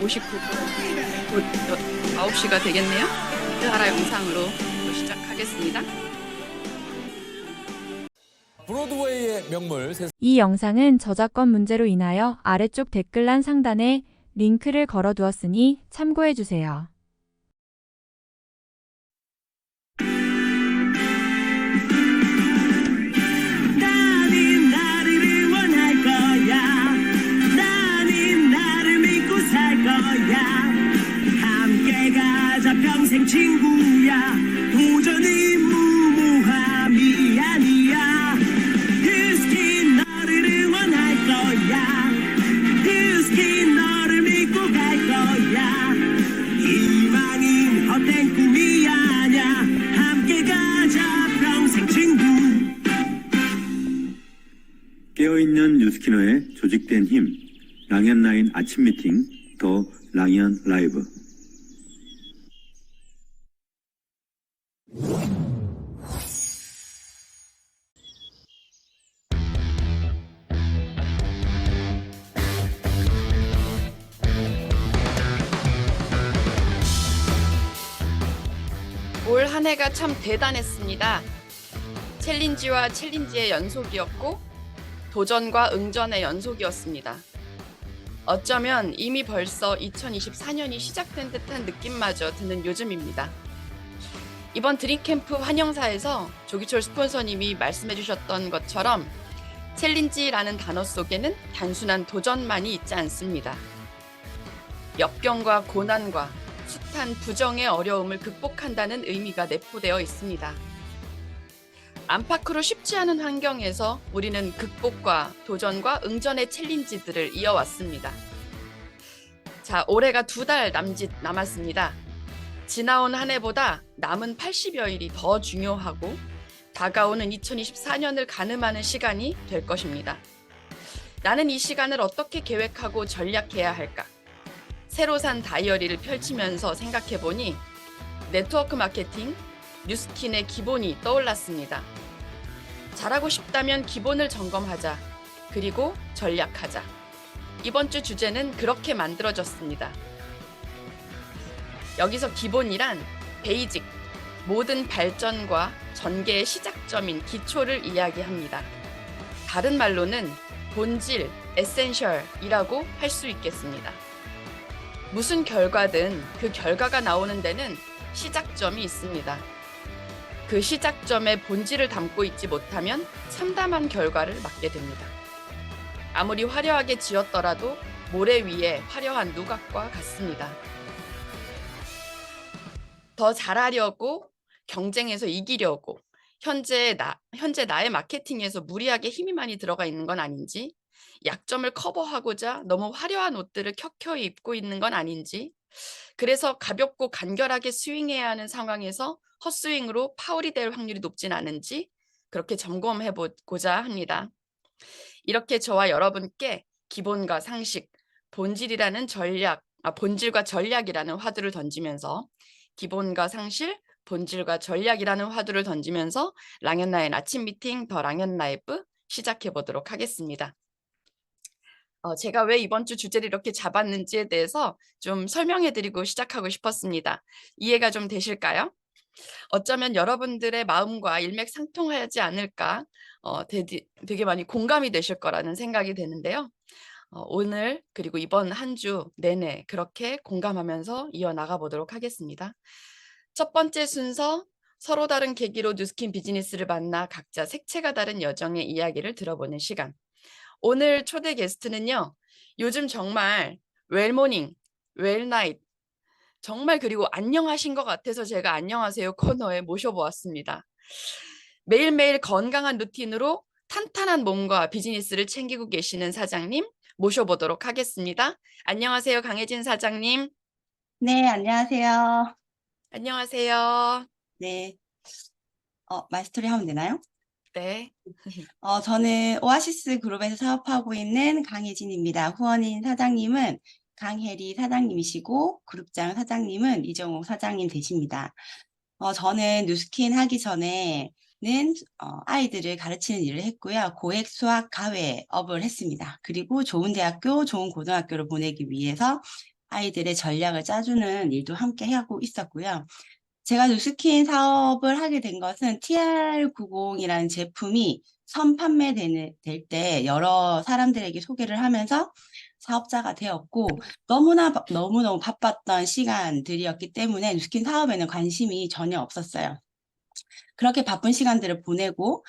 59분 곧 9시가 되겠네요. 하라 영상으로 또 시작하겠습니다. 브로드웨이의 명물 이 영상은 저작권 문제로 인하여 아래쪽 댓글란 상단에 링크를 걸어두었으니 참고해주세요. 나는 나를 응원할 거야. 나는 나를 믿고 살 거야. 함께 가자 평생 친구야. 도전은 무모함이 아니야. 뮤스킨 너를 응원할 거야. 뮤스킨 너를 믿고 갈 거야. 희망은 헛된 꿈이 아냐. 함께 가자 평생 친구. 깨어있는 뉴스키너의 조직된 힘, 랑현라인 아침 미팅, 더 랑현 라이브. 올 한 해가 참 대단했습니다. 챌린지와 챌린지의 연속이었고 도전과 응전의 연속이었습니다. 어쩌면 이미 벌써 2024년이 시작된 듯한 느낌마저 드는 요즘입니다. 이번 드림캠프 환영사에서 조기철 스폰서님이 말씀해 주셨던 것처럼 챌린지라는 단어 속에는 단순한 도전만이 있지 않습니다. 역경과 고난과 숱한 부정의 어려움을 극복한다는 의미가 내포되어 있습니다. 안팎으로 쉽지 않은 환경에서 우리는 극복과 도전과 응전의 챌린지들을 이어왔습니다. 자, 올해가 2달 남짓 남았습니다. 지나온 한 해보다 남은 80여일이 더 중요하고 다가오는 2024년을 가늠하는 시간이 될 것입니다. 나는 이 시간을 어떻게 계획하고 전략해야 할까? 새로 산 다이어리를 펼치면서 생각해보니 네트워크 마케팅, 뉴스킨의 기본이 떠올랐습니다. 잘하고 싶다면 기본을 점검하자. 그리고 전략하자. 이번 주 주제는 그렇게 만들어졌습니다. 여기서 기본이란 베이직, 모든 발전과 전개의 시작점인 기초를 이야기합니다. 다른 말로는 본질, 에센셜이라고 할 수 있겠습니다. 무슨 결과든 그 결과가 나오는 데는 시작점이 있습니다. 그 시작점의 본질을 담고 있지 못하면 참담한 결과를 맞게 됩니다. 아무리 화려하게 지었더라도 모래 위에 화려한 누각과 같습니다. 더 잘하려고 경쟁에서 이기려고 현재 나의 마케팅에서 무리하게 힘이 많이 들어가 있는 건 아닌지, 약점을 커버하고자 너무 화려한 옷들을 켜켜이 입고 있는 건 아닌지, 그래서 가볍고 간결하게 스윙해야 하는 상황에서 헛스윙으로 파울이 될 확률이 높진 않은지 그렇게 점검해 보고자 합니다. 이렇게 저와 여러분께 기본과 상식, 본질과 전략이라는 화두를 던지면서 기본과 상식, 본질과 전략이라는 화두를 던지면서 랑현라인 아침 미팅 더 랑현 라이브 시작해 보도록 하겠습니다. 제가 왜 이번 주 주제를 이렇게 잡았는지에 대해서 좀 설명해 드리고 시작하고 싶었습니다. 이해가 좀 되실까요? 어쩌면 여러분들의 마음과 일맥상통하지 않을까 되게 많이 공감이 되실 거라는 생각이 되는데요. 오늘 그리고 이번 한 주 내내 그렇게 공감하면서 이어나가 보도록 하겠습니다. 첫 번째 순서, 서로 다른 계기로 뉴스킨 비즈니스를 만나 각자 색채가 다른 여정의 이야기를 들어보는 시간. 오늘 초대 게스트는요. 요즘 정말 웰모닝, 웰나잇, 정말 그리고 안녕하신 것 같아서 제가 안녕하세요 코너에 모셔보았습니다. 매일매일 건강한 루틴으로 탄탄한 몸과 비즈니스를 챙기고 계시는 사장님 모셔보도록 하겠습니다. 안녕하세요, 강혜진 사장님. 네, 안녕하세요. 안녕하세요. 네, 마이스토리 하면 되나요? 네. 저는 오아시스 그룹에서 사업하고 있는 강혜진입니다. 후원인 사장님은 강혜리 사장님이시고, 그룹장 사장님은 이정욱 사장님 되십니다. 저는 뉴스킨 하기 전에는 아이들을 가르치는 일을 했고요. 고액 수학 가외업을 했습니다. 그리고 좋은 대학교, 좋은 고등학교를 보내기 위해서 아이들의 전략을 짜주는 일도 함께 하고 있었고요. 제가 누스킨 사업을 하게 된 것은 TR90이라는 제품이 선판매될 때 여러 사람들에게 소개를 하면서 사업자가 되었고, 너무너무 바빴던 시간들이었기 때문에 누스킨 사업에는 관심이 전혀 없었어요. 그렇게 바쁜 시간들을 보내고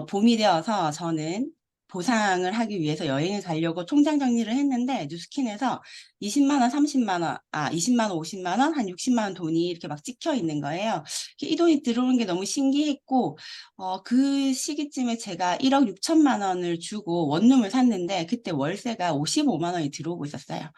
봄이 되어서 저는 보상을 하기 위해서 여행을 가려고 통장 정리를 했는데 누스킨에서 20만 원, 30만 원, 20만 원, 50만 원, 한 60만 원 돈이 이렇게 막 찍혀 있는 거예요. 이 돈이 들어오는 게 너무 신기했고 그 시기쯤에 제가 1억 6천만 원을 주고 원룸을 샀는데 그때 월세가 55만 원이 들어오고 있었어요.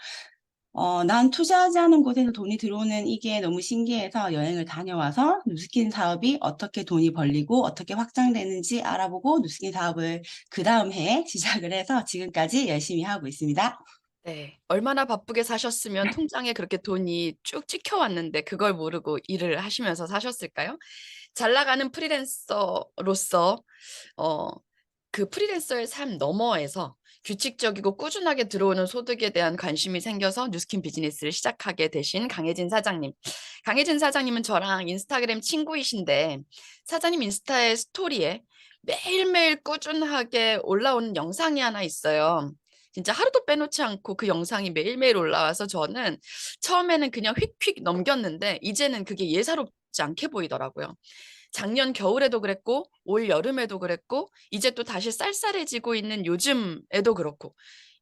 난 투자하지 않은 곳에서 돈이 들어오는 이게 너무 신기해서 여행을 다녀와서 누스킨 사업이 어떻게 돈이 벌리고 어떻게 확장되는지 알아보고 누스킨 사업을 그 다음 해에 시작을 해서 지금까지 열심히 하고 있습니다. 네, 얼마나 바쁘게 사셨으면 통장에 그렇게 돈이 쭉 찍혀왔는데 그걸 모르고 일을 하시면서 사셨을까요? 잘 나가는 프리랜서로서 그 프리랜서의 삶 너머에서 규칙적이고 꾸준하게 들어오는 소득에 대한 관심이 생겨서 뉴스킨 비즈니스를 시작하게 되신 강혜진 사장님. 강혜진 사장님은 저랑 인스타그램 친구이신데 사장님 인스타의 스토리에 매일매일 꾸준하게 올라오는 영상이 하나 있어요. 진짜 하루도 빼놓지 않고 그 영상이 매일매일 올라와서 저는 처음에는 그냥 휙휙 넘겼는데 이제는 그게 예사롭지 않게 보이더라고요. 작년 겨울에도 그랬고 올 여름에도 그랬고 이제 또 다시 쌀쌀해지고 있는 요즘에도 그렇고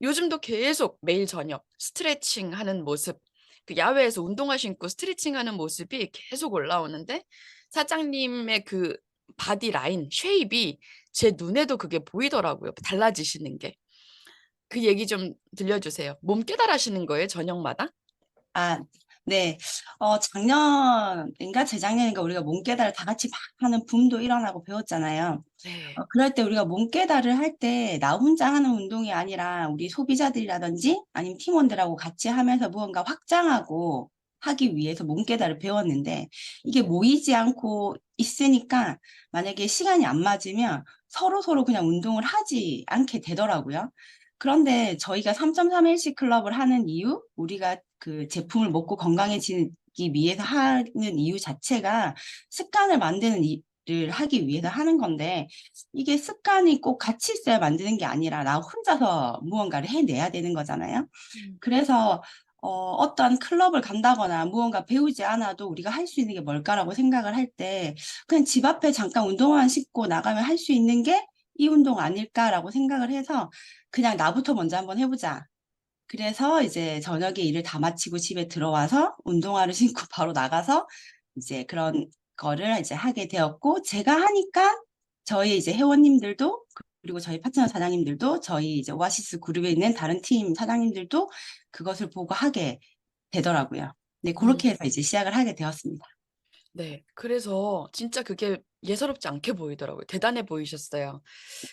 요즘도 계속 매일 저녁 스트레칭 하는 모습, 그 야외에서 운동화 신고 스트레칭 하는 모습이 계속 올라오는데 사장님의 그 바디 라인, 쉐입이 제 눈에도 그게 보이더라고요. 달라지시는 게. 그 얘기 좀 들려주세요. 몸 깨달으시는 거예요, 저녁마다? 네. 작년인가 재작년인가 우리가 몸깨달을 다 같이 막 하는 붐도 일어나고 배웠잖아요. 네. 그럴 때 우리가 몸깨달을 할 때 나 혼자 하는 운동이 아니라 우리 소비자들이라든지 아니면 팀원들하고 같이 하면서 무언가 확장하고 하기 위해서 몸깨달을 배웠는데 이게 모이지 않고 있으니까 만약에 시간이 안 맞으면 서로 그냥 운동을 하지 않게 되더라고요. 그런데 저희가 3.3일씩 클럽을 하는 이유, 우리가 그 제품을 먹고 건강해지기 위해서 하는 이유 자체가 습관을 만드는 일을 하기 위해서 하는 건데 이게 습관이 꼭 같이 있어야 만드는 게 아니라 나 혼자서 무언가를 해내야 되는 거잖아요. 그래서 어떤 클럽을 간다거나 무언가 배우지 않아도 우리가 할 수 있는 게 뭘까라고 생각을 할 때 그냥 집 앞에 잠깐 운동화 신고 나가면 할 수 있는 게 이 운동 아닐까라고 생각을 해서 그냥 나부터 먼저 한번 해보자. 그래서 이제 저녁에 일을 다 마치고 집에 들어와서 운동화를 신고 바로 나가서 이제 그런 거를 이제 하게 되었고, 제가 하니까 저희 이제 회원님들도 그리고 저희 파트너 사장님들도 저희 이제 오아시스 그룹에 있는 다른 팀 사장님들도 그것을 보고 하게 되더라고요. 네, 그렇게 해서 이제 시작을 하게 되었습니다. 네. 그래서 진짜 그게 예사롭지 않게 보이더라고요. 대단해 보이셨어요.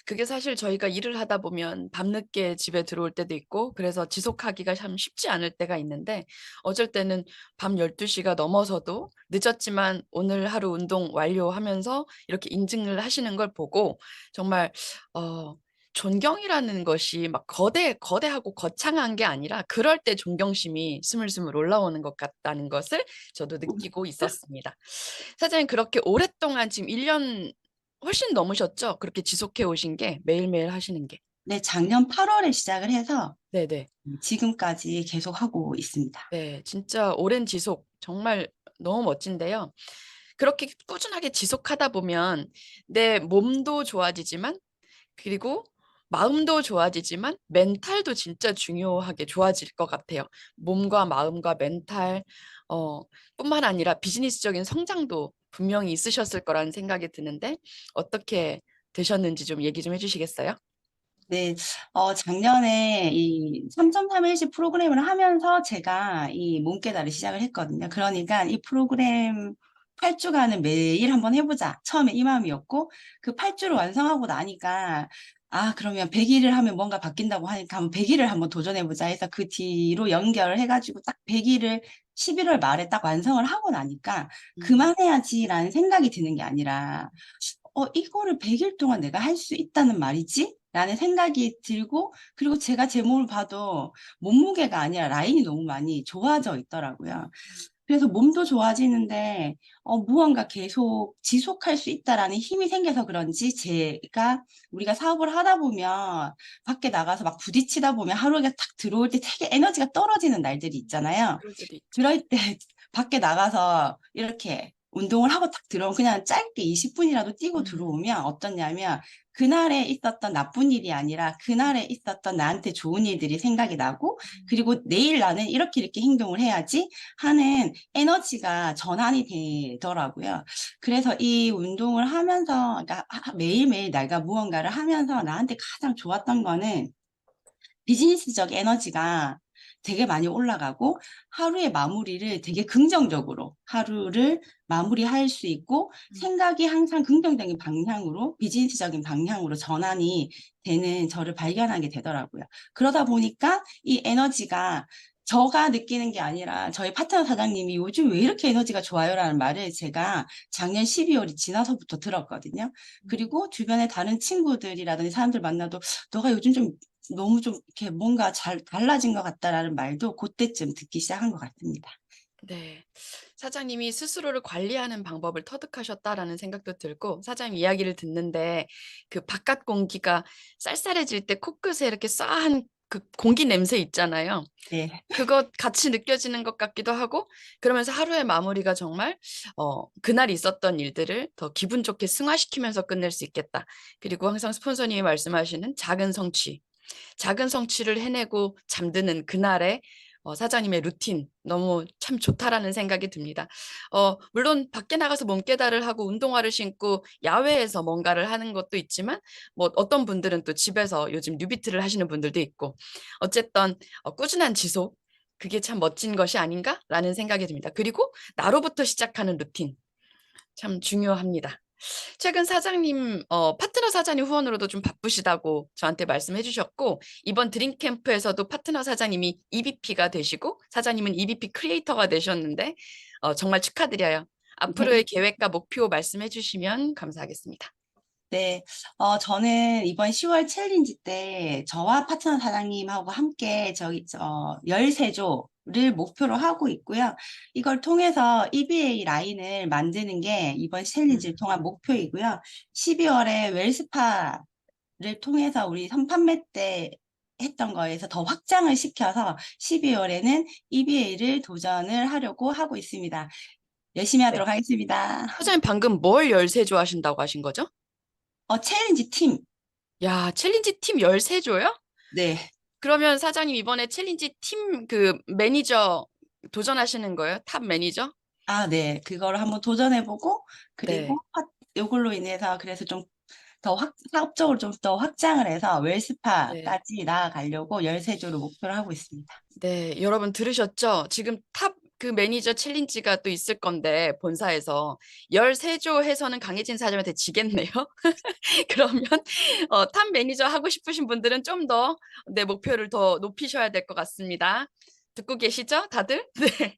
그게 사실 저희가 일을 하다 보면 밤늦게 집에 들어올 때도 있고 그래서 지속하기가 참 쉽지 않을 때가 있는데 어쩔 때는 밤 12시가 넘어서도 늦었지만 오늘 하루 운동 완료하면서 이렇게 인증을 하시는 걸 보고 정말 존경이라는 것이 막 거대하고 거창한 게 아니라 그럴 때 존경심이 스물스물 올라오는 것 같다는 것을 저도 느끼고 있었습니다. 사장님 그렇게 오랫동안 지금 1년 훨씬 넘으셨죠? 그렇게 지속해 오신 게 매일매일 하시는 게. 네, 작년 8월에 시작을 해서 네네. 지금까지 계속 하고 있습니다. 네, 진짜 오랜 지속 정말 너무 멋진데요. 그렇게 꾸준하게 지속하다 보면 내 몸도 좋아지지만 그리고 마음도 좋아지지만 멘탈도 진짜 중요하게 좋아질 것 같아요. 몸과 마음과 멘탈 뿐만 아니라 비즈니스적인 성장도 분명히 있으셨을 거라는 생각이 드는데 어떻게 되셨는지 좀 얘기 좀 해주시겠어요? 네, 작년에 이 3.3일씩 프로그램을 하면서 제가 이 몸깨달을 시작을 했거든요. 그러니까 이 프로그램 8주간을 매일 한번 해보자. 처음에 이 마음이었고, 그 8주를 완성하고 나니까, 그러면 100일을 하면 뭔가 바뀐다고 하니까 한번 100일을 한번 도전해보자 해서 그 뒤로 연결을 해가지고 딱 100일을 11월 말에 딱 완성을 하고 나니까 그만해야지라는 생각이 드는 게 아니라, 이거를 100일 동안 내가 할 수 있다는 말이지? 라는 생각이 들고, 그리고 제가 제 몸을 봐도 몸무게가 아니라 라인이 너무 많이 좋아져 있더라고요. 그래서 몸도 좋아지는데 무언가 계속 지속할 수 있다라는 힘이 생겨서 그런지 제가 우리가 사업을 하다 보면 밖에 나가서 막 부딪히다 보면 하루가 탁 들어올 때 되게 에너지가 떨어지는 날들이 있잖아요. 그럴 때도 있죠. 그럴 때 밖에 나가서 이렇게 운동을 하고 딱 들어오면 그냥 짧게 20분이라도 뛰고 들어오면 어떠냐면 그날에 있었던 나쁜 일이 아니라 그날에 있었던 나한테 좋은 일들이 생각이 나고, 그리고 내일 나는 이렇게 이렇게 행동을 해야지 하는 에너지가 전환이 되더라고요. 그래서 이 운동을 하면서, 그러니까 매일매일 내가 무언가를 하면서 나한테 가장 좋았던 거는 비즈니스적 에너지가 되게 많이 올라가고 하루의 마무리를 되게 긍정적으로 하루를 마무리할 수 있고, 생각이 항상 긍정적인 방향으로, 비즈니스적인 방향으로 전환이 되는 저를 발견하게 되더라고요. 그러다 보니까 이 에너지가 저가 느끼는 게 아니라 저희 파트너 사장님이 요즘 왜 이렇게 에너지가 좋아요라는 말을 제가 작년 12월이 지나서부터 들었거든요. 그리고 주변에 다른 친구들이라든지 사람들 만나도 너가 요즘 좀 너무 좀 이렇게 뭔가 잘 달라진 것 같다라는 말도 그때쯤 듣기 시작한 것 같습니다. 네. 사장님이 스스로를 관리하는 방법을 터득하셨다라는 생각도 들고, 사장님 이야기를 듣는데 그 바깥 공기가 쌀쌀해질 때 코끝에 이렇게 싸한 그 공기 냄새 있잖아요. 네. 그것 같이 느껴지는 것 같기도 하고, 그러면서 하루의 마무리가 정말 그날 있었던 일들을 더 기분 좋게 승화시키면서 끝낼 수 있겠다. 그리고 항상 스폰서님이 말씀하시는 작은 성취, 작은 성취를 해내고 잠드는 그날의 사장님의 루틴 너무 참 좋다라는 생각이 듭니다. 물론 밖에 나가서 몸깨달을 하고 운동화를 신고 야외에서 뭔가를 하는 것도 있지만, 뭐 어떤 분들은 또 집에서 요즘 뉴비트를 하시는 분들도 있고, 어쨌든 꾸준한 지속, 그게 참 멋진 것이 아닌가라는 생각이 듭니다. 그리고 나로부터 시작하는 루틴 참 중요합니다. 최근 사장님, 파트너 사장님 후원으로도 좀 바쁘시다고 저한테 말씀해 주셨고, 이번 드림 캠프에서도 파트너 사장님이 EVP가 되시고 사장님은 EVP 크리에이터가 되셨는데 정말 축하드려요. 앞으로의 계획과 목표 말씀해 주시면 감사하겠습니다. 네, 저는 이번 10월 챌린지 때 저와 파트너 사장님하고 함께 저 13조를 목표로 하고 있고요. 이걸 통해서 EBA 라인을 만드는 게 이번 챌린지를 통한 목표이고요. 12월에 웰스파를 통해서 우리 선판매 때 했던 거에서 더 확장을 시켜서 12월에는 EBA를 도전을 하려고 하고 있습니다. 열심히 네. 하도록 하겠습니다. 사장님 방금 뭘 13조 하신다고 하신 거죠? 챌린지 팀. 야, 챌린지 팀 13조요? 네. 그러면 사장님 이번에 챌린지 팀 그 매니저 도전하시는 거예요? 탑 매니저? 아, 네. 그거를 한번 도전해보고, 네. 그리고 요걸로 인해서 그래서 좀 더 사업적으로 좀 더 확장을 해서 네. 웰스파까지 나아가려고 13조를 목표로 하고 있습니다. 네, 여러분 들으셨죠? 지금 탑 그 매니저 챌린지가 또 있을 건데 본사에서 13조 해서는 강혜진 사장님한테 지겠네요. 그러면 탑 매니저 하고 싶으신 분들은 좀 더 내 목표를 더 높이셔야 될 것 같습니다. 듣고 계시죠? 다들? 네.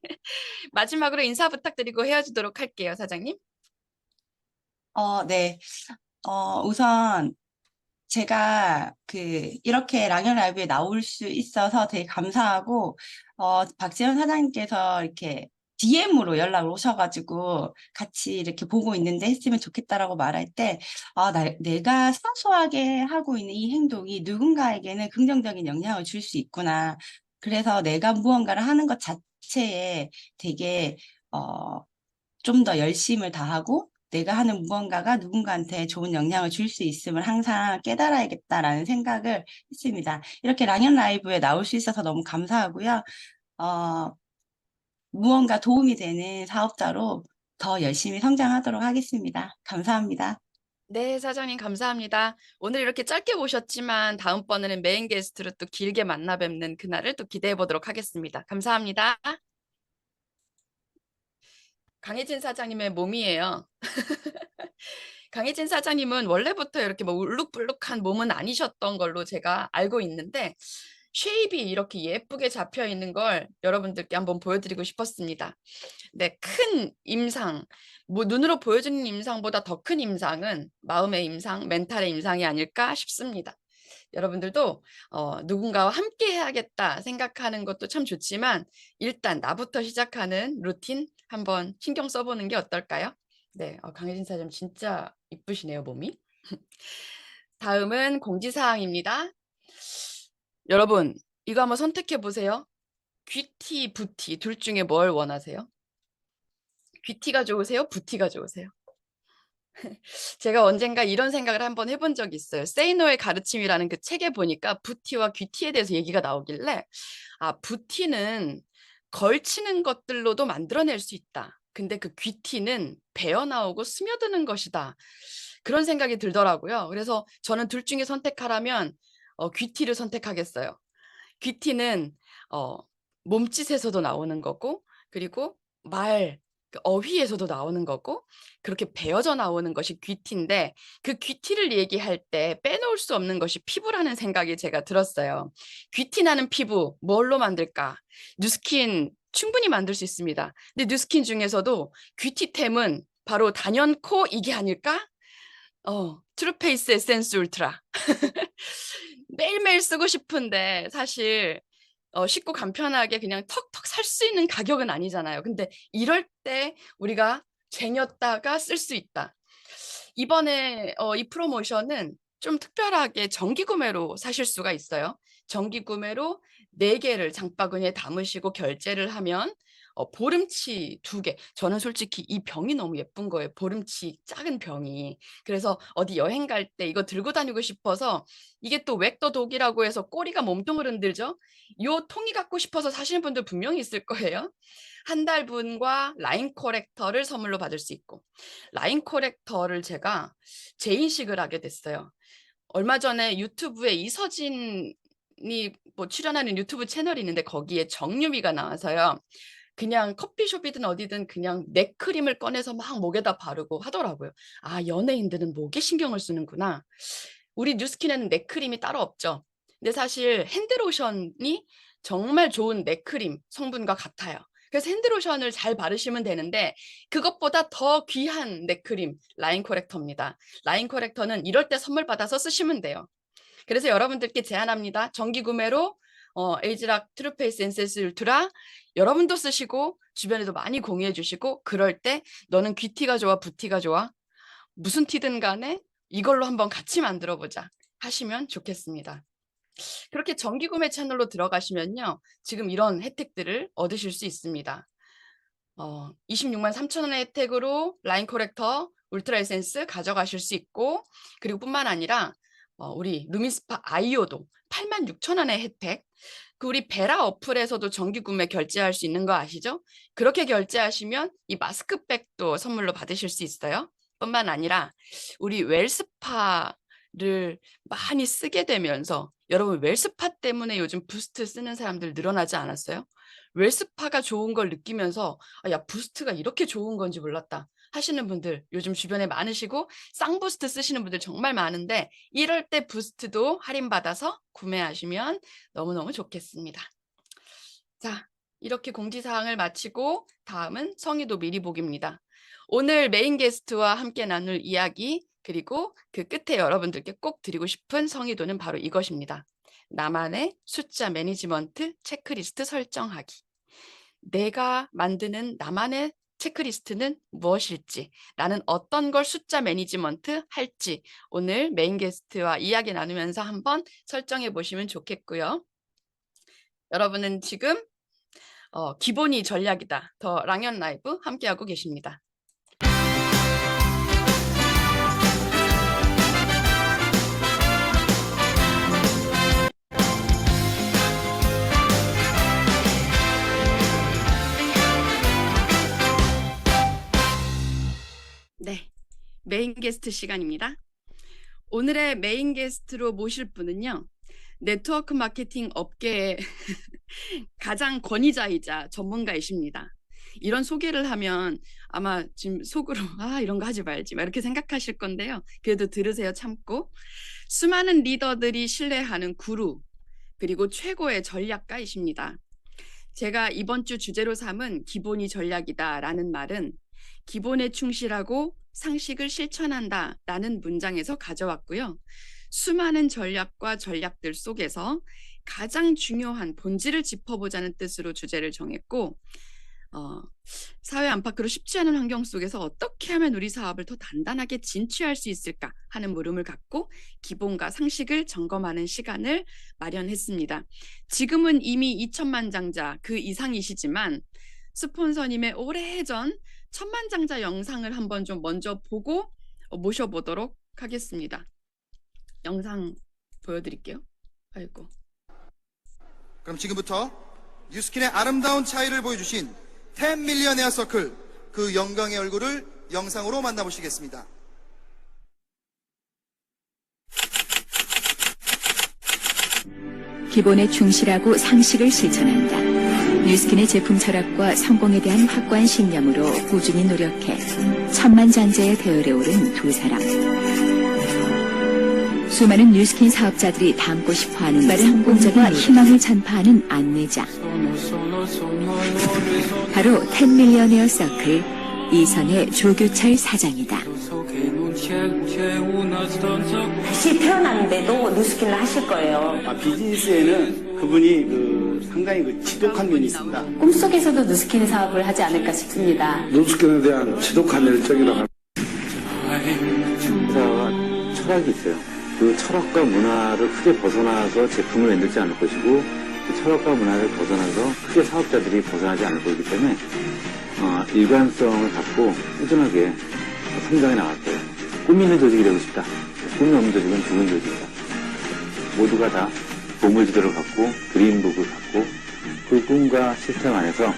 마지막으로 인사 부탁드리고 헤어지도록 할게요, 사장님. 네. 우선 제가 이렇게 랑연 라이브에 나올 수 있어서 되게 감사하고, 박재현 사장님께서 이렇게 DM으로 연락을 오셔가지고 같이 이렇게 보고 있는데 했으면 좋겠다라고 말할 때, 내가 사소하게 하고 있는 이 행동이 누군가에게는 긍정적인 영향을 줄 수 있구나. 그래서 내가 무언가를 하는 것 자체에 되게, 좀 더 열심을 다하고 내가 하는 무언가가 누군가한테 좋은 영향을 줄 수 있음을 항상 깨달아야겠다라는 생각을 했습니다. 이렇게 랑연 라이브에 나올 수 있어서 너무 감사하고요. 무언가 도움이 되는 사업자로 더 열심히 성장하도록 하겠습니다. 감사합니다. 네, 사장님 감사합니다. 오늘 이렇게 짧게 오셨지만 다음번에는 메인 게스트로 또 길게 만나 뵙는 그날을 또 기대해 보도록 하겠습니다. 감사합니다. 강혜진 사장님의 몸이에요. 강혜진 사장님은 원래부터 이렇게 뭐 울룩불룩한 몸은 아니셨던 걸로 제가 알고 있는데, 쉐입이 이렇게 예쁘게 잡혀 있는 걸 여러분들께 한번 보여드리고 싶었습니다. 네, 큰 임상, 뭐 눈으로 보여지는 임상보다 더 큰 임상은 마음의 임상, 멘탈의 임상이 아닐까 싶습니다. 여러분들도 누군가와 함께 해야겠다 생각하는 것도 참 좋지만 일단 나부터 시작하는 루틴 한번 신경 써보는 게 어떨까요? 네, 강혜진 사장님 진짜 이쁘시네요, 몸이. 다음은 공지사항입니다. 여러분, 이거 한번 선택해 보세요. 귀티, 부티 둘 중에 뭘 원하세요? 귀티가 좋으세요? 부티가 좋으세요? 제가 언젠가 이런 생각을 한번 해본 적이 있어요. 세이노의 가르침이라는 그 책에 보니까 부티와 귀티에 대해서 얘기가 나오길래 부티는 걸치는 것들로도 만들어낼 수 있다. 근데 그 귀티는 배어나오고 스며드는 것이다. 그런 생각이 들더라고요. 그래서 저는 둘 중에 선택하라면 귀티를 선택하겠어요. 귀티는 몸짓에서도 나오는 거고 그리고 그 어휘에서도 나오는 거고 그렇게 배어져 나오는 것이 귀티인데 그 귀티를 얘기할 때 빼놓을 수 없는 것이 피부라는 생각이 제가 들었어요. 귀티 나는 피부 뭘로 만들까? 뉴스킨 충분히 만들 수 있습니다. 근데 뉴스킨 중에서도 귀티템은 바로 단연코 이게 아닐까? 트루페이스 에센스 울트라. 매일매일 쓰고 싶은데 사실 쉽고 간편하게 그냥 턱턱 살 수 있는 가격은 아니잖아요. 근데 이럴 때 우리가 쟁였다가 쓸 수 있다. 이번에 이 프로모션은 좀 특별하게 정기 구매로 사실 수가 있어요. 정기 구매로 4개를 장바구니에 담으시고 결제를 하면 보름치 2개. 저는 솔직히 이 병이 너무 예쁜 거예요. 보름치 작은 병이. 그래서 어디 여행 갈 때 이거 들고 다니고 싶어서 이게 또 웩더 독이라고 해서 꼬리가 몸통을 흔들죠. 요 통이 갖고 싶어서 사시는 분들 분명히 있을 거예요. 한 달분과 라인 코렉터를 선물로 받을 수 있고 라인 코렉터를 제가 재인식을 하게 됐어요. 얼마 전에 유튜브에 이서진이 뭐 출연하는 유튜브 채널이 있는데 거기에 정유미가 나와서요. 그냥 커피숍이든 어디든 그냥 넥크림을 꺼내서 막 목에다 바르고 하더라고요. 연예인들은 목에 신경을 쓰는구나. 우리 뉴스킨에는 넥크림이 따로 없죠. 근데 사실 핸드로션이 정말 좋은 넥크림 성분과 같아요. 그래서 핸드로션을 잘 바르시면 되는데 그것보다 더 귀한 넥크림 라인 코렉터입니다. 라인 코렉터는 이럴 때 선물 받아서 쓰시면 돼요. 그래서 여러분들께 제안합니다. 정기 구매로 에이지락 트루페이스 에센스 울트라 여러분도 쓰시고 주변에도 많이 공유해 주시고 그럴 때 너는 귀티가 좋아 부티가 좋아? 무슨 티든 간에 이걸로 한번 같이 만들어 보자 하시면 좋겠습니다. 그렇게 정기 구매 채널로 들어가시면요. 지금 이런 혜택들을 얻으실 수 있습니다. 26만 3천 원의 혜택으로 라인 코렉터 울트라 에센스 가져가실 수 있고 그리고 뿐만 아니라 우리 루미스파 아이오도 8만 6천 원의 혜택. 우리 베라 어플에서도 정기 구매 결제할 수 있는 거 아시죠? 그렇게 결제하시면 이 마스크백도 선물로 받으실 수 있어요. 뿐만 아니라 우리 웰스파를 많이 쓰게 되면서 여러분 웰스파 때문에 요즘 부스트 쓰는 사람들 늘어나지 않았어요? 웰스파가 좋은 걸 느끼면서 야 부스트가 이렇게 좋은 건지 몰랐다 하시는 분들 요즘 주변에 많으시고 쌍부스트 쓰시는 분들 정말 많은데 이럴 때 부스트도 할인받아서 구매하시면 너무너무 좋겠습니다. 자, 이렇게 공지사항을 마치고 다음은 성의도 미리 보기입니다. 오늘 메인 게스트와 함께 나눌 이야기 그리고 그 끝에 여러분들께 꼭 드리고 싶은 성의도는 바로 이것입니다. 나만의 숫자 매니지먼트 체크리스트 설정하기. 내가 만드는 나만의 체크리스트는 무엇일지, 나는 어떤 걸 숫자 매니지먼트 할지 오늘 메인 게스트와 이야기 나누면서 한번 설정해 보시면 좋겠고요. 여러분은 지금 기본이 전략이다. 더 랑연 라이브 함께하고 계십니다. 네, 메인 게스트 시간입니다. 오늘의 메인 게스트로 모실 분은요. 네트워크 마케팅 업계의 가장 권위자이자 전문가이십니다. 이런 소개를 하면 아마 지금 속으로 이런 거 하지 말지 막 이렇게 생각하실 건데요. 그래도 들으세요. 참고. 수많은 리더들이 신뢰하는 구루 그리고 최고의 전략가이십니다. 제가 이번 주 주제로 삼은 기본이 전략이다라는 말은 기본에 충실하고 상식을 실천한다라는 문장에서 가져왔고요. 수많은 전략과 전략들 속에서 가장 중요한 본질을 짚어보자는 뜻으로 주제를 정했고, 사회 안팎으로 쉽지 않은 환경 속에서 어떻게 하면 우리 사업을 더 단단하게 진취할 수 있을까 하는 물음을 갖고 기본과 상식을 점검하는 시간을 마련했습니다. 지금은 이미 2천만 장자 그 이상이시지만 스폰서님의 오래전 천만장자 영상을 한번 좀 먼저 보고 모셔보도록 하겠습니다. 영상 보여드릴게요. 아이고. 그럼 지금부터 뉴스킨의 아름다운 차이를 보여주신 10 밀리언웨어 서클, 그 영광의 얼굴을 영상으로 만나보시겠습니다. 기본에 충실하고 상식을 실천한다. 뉴스킨의 제품 철학과 성공에 대한 확고한 신념으로 꾸준히 노력해 천만장자의 대열에 오른 두 사람. 수많은 뉴스킨 사업자들이 담고 싶어하는 성공적인 희망을 전파하는 안내자. 바로 10 밀리언웨어 서클 이선의 조규철 사장이다. 다시 태어났는데도 뉴스킨을 하실 거예요. 비즈니스에는 그분이 상당히 지독한 면이 있습니다. 꿈속에서도 뉴스킨 사업을 하지 않을까 싶습니다. 뉴스킨에 대한 지독한 열정이라고 회사가 철학이 있어요. 그 철학과 문화를 크게 벗어나서 제품을 만들지 않을 것이고, 그 철학과 문화를 벗어나서 크게 사업자들이 벗어나지 않을 거기 때문에 일관성을 갖고 꾸준하게 성장해 나갈 거예요. 꿈이 있는 조직이 되고 싶다. 꿈이 없는 조직은 죽은 조직이다. 모두가 다 보물지도를 갖고 드림북을 갖고 그 꿈과 시스템 안에서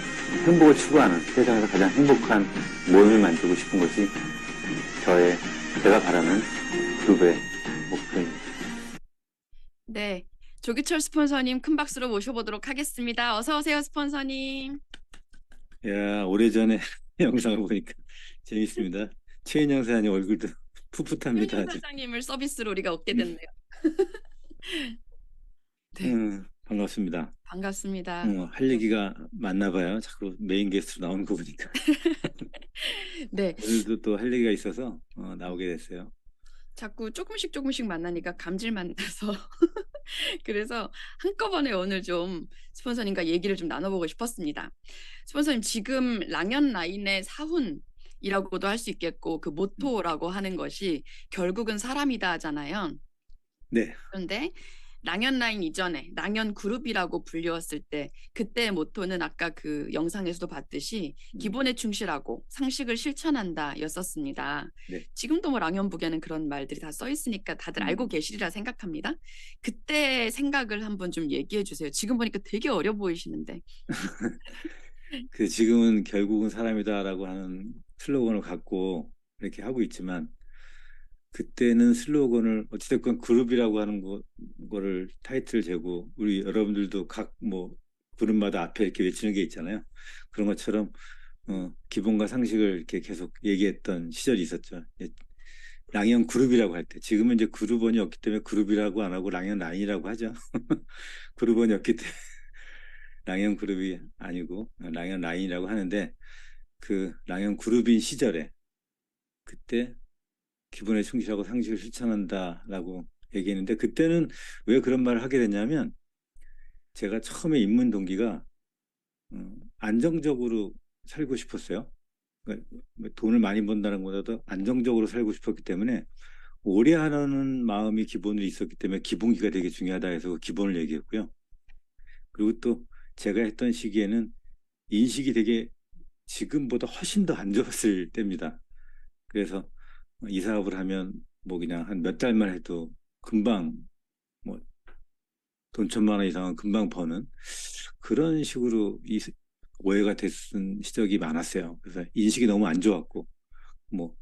행복을 추구하는 세상에서 가장 행복한 모임을 만들고 싶은 것이 제가 바라는 그룹의 목표입니다. 네, 조규철 스폰서님 큰 박수로 모셔보도록 하겠습니다. 어서 오세요, 스폰서님. 야, 오래전에 영상을 보니까 재밌습니다. 최인영 사장님 얼굴도 풋풋합니다. 최인영 사장님을 서비스로 우리가 얻게 됐네요. 네. 반갑습니다. 반갑습니다. 할 얘기가 많나 봐요. 자꾸 메인 게스트로 나오는 거 보니까. 네. 오늘도 또 할 얘기가 있어서 나오게 됐어요. 자꾸 조금씩 만나니까 감질만 나서 그래서 한꺼번에 오늘 좀 스폰서님과 얘기를 좀 나눠보고 싶었습니다. 스폰서님, 지금 랑연 라인의 사훈이라고도 할 수 있겠고 그 모토라고 하는 것이 결국은 사람이다 하잖아요. 네. 그런데 랑연 라인 이전에 랑연 그룹이라고 불리웠을 때 그때의 모토는 아까 그 영상에서도 봤듯이 기본에 충실하고 상식을 실천한다 였었습니다. 네. 지금도 뭐 랑연북에는 그런 말들이 다 써 있으니까 다들 알고 계시리라 생각합니다. 그때 생각을 한번 좀 얘기해 주세요. 지금 보니까 되게 어려 보이시는데. 그 지금은 결국은 사람이다라고 하는 슬로건을 갖고 이렇게 하고 있지만, 그때는 슬로건을 어찌됐건 그룹이라고 하는 거를 타이틀 재고 우리 여러분들도 각 뭐 그룹마다 앞에 이렇게 외치는 게 있잖아요. 그런 것처럼 기본과 상식을 이렇게 계속 얘기했던 시절이 있었죠. 랑연 그룹이라고 할 때, 지금은 이제 그룹원이 없기 때문에 그룹이라고 안 하고 랑연 라인이라고 하죠. 그룹원이 없기 때문에 랑연 그룹이 아니고 랑연 라인이라고 하는데, 그 랑연 그룹인 시절에 그때 기본에 충실하고 상식을 실천한다라고 얘기했는데, 그때는 왜 그런 말을 하게 됐냐면, 제가 처음에 입문 동기가 안정적으로 살고 싶었어요. 그러니까 돈을 많이 번다는 것보다도 안정적으로 살고 싶었기 때문에, 오래 하려는 마음이 기본으로 있었기 때문에 기본기가 되게 중요하다 해서 기본을 얘기했고요. 그리고 또 제가 했던 시기에는 인식이 되게 지금보다 훨씬 더 안 좋았을 때입니다. 그래서 이 사업을 하면 뭐 그냥 한 몇 달만 해도 금방 뭐 돈 1,000만 원 이상은 금방 버는 그런 식으로 오해가 됐은 시절이 많았어요. 그래서 인식이 너무 안 좋았고, 뭐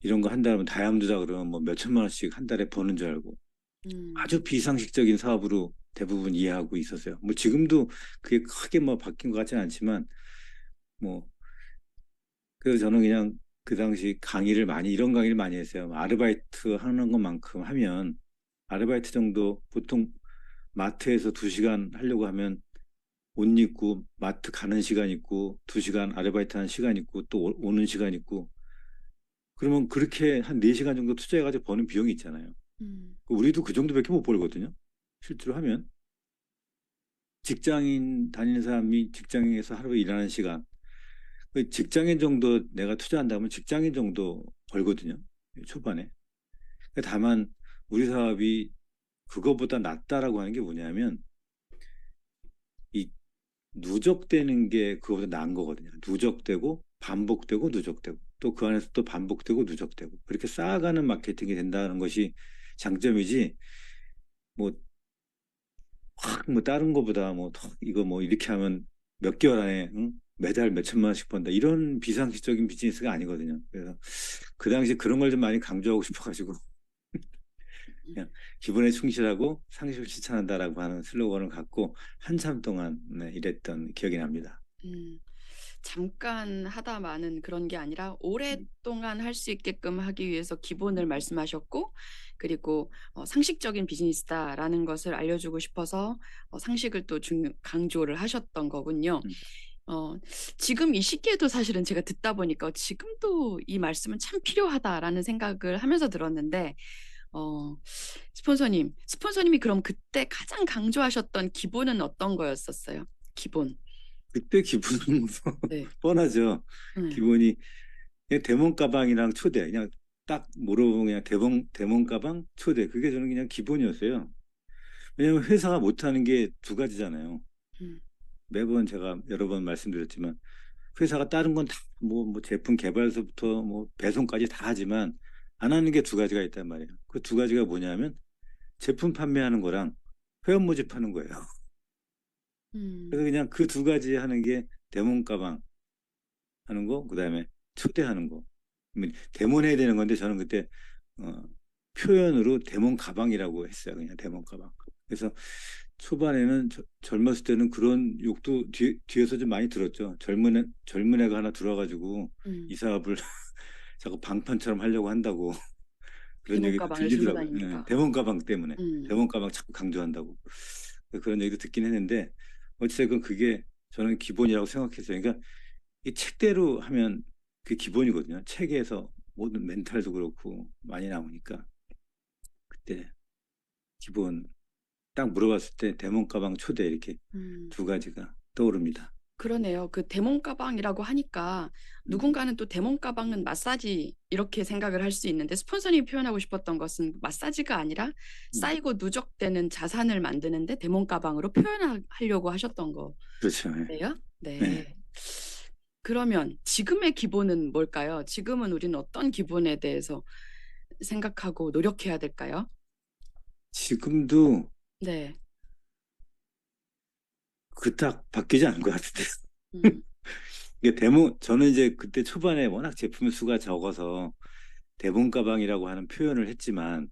이런 거 한다면 다이아몬드다 그러면 뭐 몇 천만 원씩 한 달에 버는 줄 알고 아주 비상식적인 사업으로 대부분 이해하고 있었어요. 뭐 지금도 그게 크게 뭐 바뀐 것 같지는 않지만, 뭐 그래서 저는 그냥 그 당시 이런 강의를 많이 했어요. 아르바이트 하는 것만큼 하면, 아르바이트 정도 보통 마트에서 2시간 하려고 하면 옷 입고 마트 가는 시간 있고 2시간 아르바이트 하는 시간 있고 또 오는 시간 있고, 그러면 그렇게 한 4시간 정도 투자해가지고 버는 비용이 있잖아요. 우리도 그 정도밖에 못 벌거든요. 실제로 하면 직장인 다니는 사람이 직장에서 하루 일하는 시간, 그 직장인 정도 내가 투자한다면 직장인 정도 벌거든요. 초반에. 다만 우리 사업이 그거보다 낫다라고 하는 게 뭐냐면 이 누적되는 게 그거보다 나은 거거든요. 누적되고 반복되고 누적되고 또 그 안에서 또 반복되고 누적되고 그렇게 쌓아가는 마케팅이 된다는 것이 장점이지 뭐 확 뭐 다른 거보다 뭐 이거 뭐 이렇게 하면 몇 개월 안에 응? 매달 몇 천만 원씩 번다 이런 비상식적인 비즈니스가 아니거든요. 그래서 그 당시 그런 걸 좀 많이 강조하고 싶어가지고 그냥 기본에 충실하고 상식을 실천한다라고 하는 슬로건을 갖고 한참 동안 일했던 기억이 납니다. 잠깐 하다 마는 그런 게 아니라 오랫동안 할 수 있게끔 하기 위해서 기본을 말씀하셨고 그리고 상식적인 비즈니스다라는 것을 알려주고 싶어서 상식을 또 강조를 하셨던 거군요. 지금 이 시기에도 사실은 제가 듣다 보니까 지금도 이 말씀은 참 필요하다라는 생각을 하면서 들었는데 스폰서님이 그럼 그때 가장 강조하셨던 기본은 어떤 거였었어요? 기본. 그때 기본은 네. 뻔하죠. 기본이 그냥 대몬 가방이랑 초대 그냥 딱 물어보면 그냥 대몬 가방 초대 그게 저는 그냥 기본이었어요. 왜냐하면 회사가 못하는 게 두 가지잖아요. 매번 제가 여러 번 말씀드렸지만 회사가 다른 건 다 뭐 제품 개발서부터 뭐 배송까지 다 하지만 안 하는 게 두 가지가 있단 말이에요. 그 두 가지가 뭐냐면 제품 판매하는 거랑 회원 모집하는 거예요. 그래서 그냥 그 두 가지 하는 게 대몬 가방 하는 거, 그다음에 초대하는 거. 대몬해야 되는 건데 저는 그때 표현으로 대몬 가방이라고 했어요. 그냥 대몬 가방. 그래서 초반에는 젊었을 때는 그런 욕도 뒤에서 좀 많이 들었죠. 젊은 애가 하나 들어와가지고 이 사업을 자꾸 방편처럼 하려고 한다고 그런 얘기도 들리더라고요. 네, 대몬 가방 때문에 대몬 가방 자꾸 강조한다고 그런 얘기도 듣긴 했는데 어쨌든 그게 저는 기본이라고 생각했어요. 그러니까 이 책대로 하면 그 기본이거든요. 책에서 모든 멘탈도 그렇고 많이 나오니까 그때 기본 딱 물어봤을 때 대몬 가방 초대 이렇게 두 가지가 떠오릅니다. 그러네요. 그 대몬 가방이라고 하니까 누군가는 또 대몬 가방은 마사지 이렇게 생각을 할 수 있는데 스폰서님이 표현하고 싶었던 것은 마사지가 아니라 쌓이고 누적되는 자산을 만드는데 대몬 가방으로 표현하려고 하셨던 그렇죠. 거예요? 네. 그러면 지금의 기본은 뭘까요? 지금은 우리는 어떤 기본에 대해서 생각하고 노력해야 될까요? 지금도 네. 그닥 바뀌지 않은 것 같은데. 이게 저는 이제 그때 초반에 워낙 제품 수가 적어서 대몬 가방이라고 하는 표현을 했지만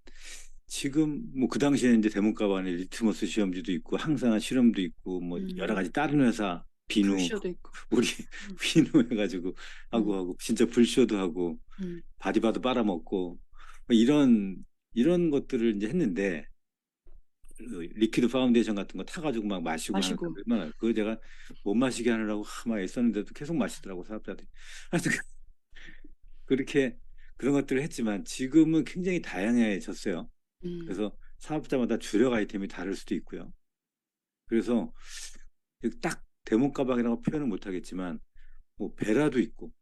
지금 뭐 그 당시에는 이제 대몬 가방에 리트머스 시험지도 있고 항상한 실험도 있고 뭐 여러 가지 다른 회사 비누 우리 비누 해가지고 하고 진짜 불쇼도 하고 바디바도 빨아먹고 뭐 이런 것들을 이제 했는데 리퀴드 파운데이션 같은 거 타가지고 막 마시고 얼마나 그거 제가 못 마시게 하느라고 막 애썼는데도 계속 마시더라고 사업자들이. 하여튼 그렇게 그런 것들을 했지만 지금은 굉장히 다양해졌어요. 그래서 사업자마다 주력 아이템이 다를 수도 있고요. 그래서 딱 대몬 가방이라고 표현은 못하겠지만 뭐 베라도 있고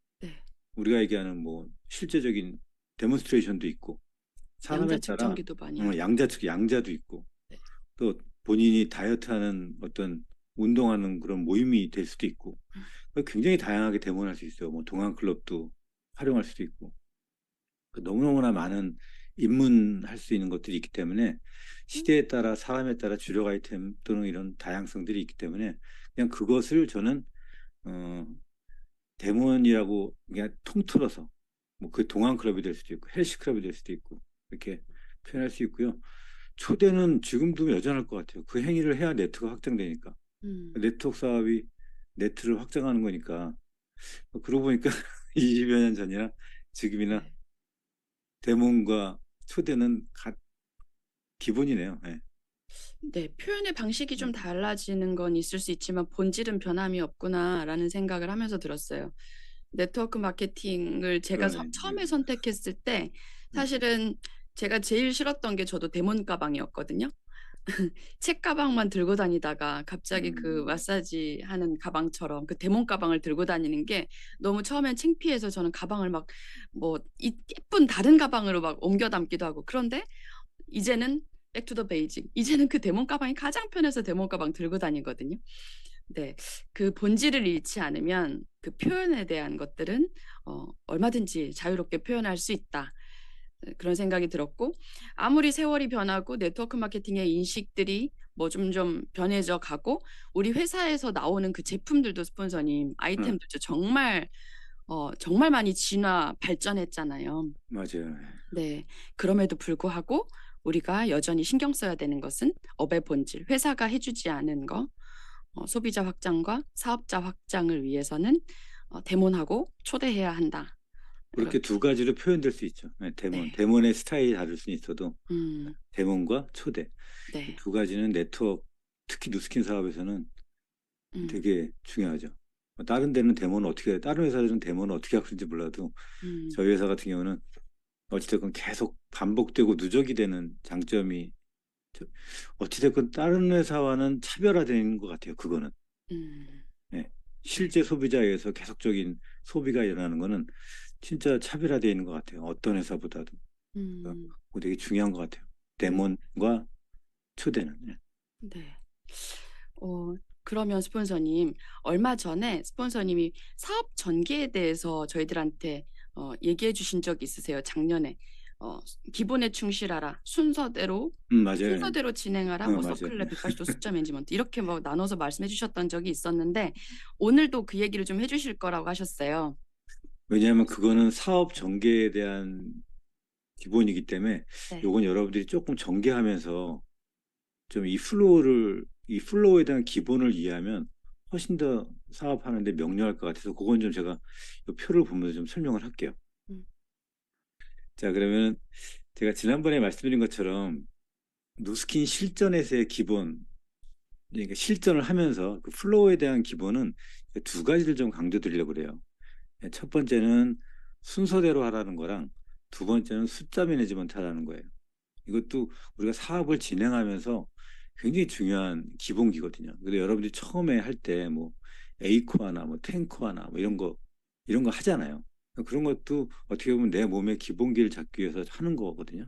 우리가 얘기하는 뭐 실제적인 데몬스트레이션도 있고 사람에 따라 양자도 있고 또 본인이 다이어트하는 어떤 운동하는 그런 모임이 될 수도 있고 굉장히 다양하게 대모할 수 있어요. 뭐 동안클럽도 활용할 수도 있고 너무너무나 많은 입문할 수 있는 것들이 있기 때문에 시대에 따라 사람에 따라 주력 아이템 또는 이런 다양성들이 있기 때문에 그냥 그것을 저는 데몬이라고 그냥 통틀어서 뭐 그 동안클럽이 될 수도 있고 헬스클럽이 될 수도 있고 이렇게 표현할 수 있고요. 초대는 지금도 여전할 것 같아요. 그 행위를 해야 네트가 확장되니까. 네트워크 사업이 네트를 확장하는 거니까. 그러고 보니까 20여 년 전이나 지금이나 데몬과 초대는 기본이네요. 네, 표현의 방식이 좀 달라지는 건 있을 수 있지만 본질은 변함이 없구나라는 생각을 하면서 들었어요. 네트워크 마케팅을 제가 처음에 선택했을 때 사실은 제가 제일 싫었던 게 저도 대문 가방이었거든요. 책 가방만 들고 다니다가 갑자기 그 마사지 하는 가방처럼 그 대문 가방을 들고 다니는 게 너무 처음엔 창피해서 저는 가방을 막 뭐 예쁜 다른 가방으로 막 옮겨 담기도 하고, 그런데 이제는 back to the basic. 이제는 그 대문 가방이 가장 편해서 대문 가방 들고 다니거든요. 네, 그 본질을 잃지 않으면 그 표현에 대한 것들은 얼마든지 자유롭게 표현할 수 있다. 그런 생각이 들었고, 아무리 세월이 변하고 네트워크 마케팅의 인식들이 뭐 좀 변해져 가고, 우리 회사에서 나오는 그 제품들도 스폰서님 아이템들도 정말 정말 많이 진화 발전했잖아요. 맞아요. 네, 그럼에도 불구하고 우리가 여전히 신경 써야 되는 것은 업의 본질, 회사가 해주지 않은 거, 소비자 확장과 사업자 확장을 위해서는 대몬하고 초대해야 한다. 그렇게 두 가지로 표현될 수 있죠. 네, 네. 데몬의 스타일이 다를 수는 있어도 데몬과 초대. 네. 두 가지는 네트워크, 특히 누스킨 사업에서는 되게 중요하죠. 다른 데는 데모는 어떻게, 다른 회사들은 데모는 어떻게 하는지 몰라도 저희 회사 같은 경우는 어찌됐건 계속 반복되고 누적이 되는 장점이, 어찌됐건 다른 회사와는 차별화되는 것 같아요. 그거는. 네. 실제 소비자에 의해서 계속적인 소비가 일어나는 거는 진짜 차별화되어 있는 것 같아요. 어떤 회사보다도. 그거 되게 중요한 것 같아요. 데몬과 초대는. 네. 네. 그러면 스폰서님, 얼마 전에 스폰서님이 사업 전개에 대해서 저희들한테 얘기해 주신 적 있으세요? 작년에. 기본에 충실하라, 순서대로 맞아요. 순서대로 진행하라, 뭐 맞아요. 서클랩 180도 숫자 매니지먼트 이렇게 뭐 나눠서 말씀해 주셨던 적이 있었는데, 오늘도 그 얘기를 좀 해주실 거라고 하셨어요. 왜냐하면 그거는 사업 전개에 대한 기본이기 때문에 네. 요건 여러분들이 조금 전개하면서 좀 이 플로우에 대한 기본을 이해하면 훨씬 더 사업하는데 명료할 것 같아서, 그건 좀 제가 이 표를 보면서 좀 설명을 할게요. 자, 그러면 제가 지난번에 말씀드린 것처럼 누스킨 실전에서의 기본, 그러니까 실전을 하면서 그 플로우에 대한 기본은 두 가지를 좀 강조드리려고 그래요. 첫 번째는 순서대로 하라는 거랑, 두 번째는 숫자 매니지먼트 하라는 거예요. 이것도 우리가 사업을 진행하면서 굉장히 중요한 기본기거든요. 근데 여러분들이 처음에 할 때 뭐 에이코아나 뭐 탱코아나 뭐 이런 거 하잖아요. 그런 것도 어떻게 보면 내 몸의 기본기를 잡기 위해서 하는 거거든요.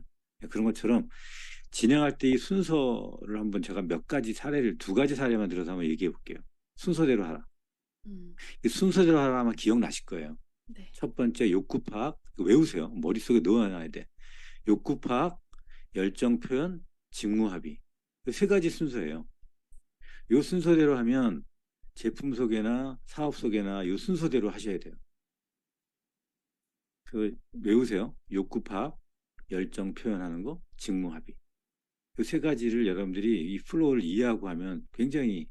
그런 것처럼 진행할 때 이 순서를 한번 제가 두 가지 사례만 들어서 한번 얘기해 볼게요. 순서대로 하라. 이 순서대로 하라 아마 기억나실 거예요. 네. 첫 번째, 욕구 파악. 외우세요. 머릿속에 넣어놔야 돼. 욕구 파악, 열정 표현, 직무 합의. 세 가지 순서예요. 이 순서대로 하면 제품 소개나 사업 소개나 이 순서대로 하셔야 돼요. 그 외우세요. 욕구 파악, 열정 표현하는 거, 직무 합의. 이 세 가지를 여러분들이 이 플로우를 이해하고 하면 굉장히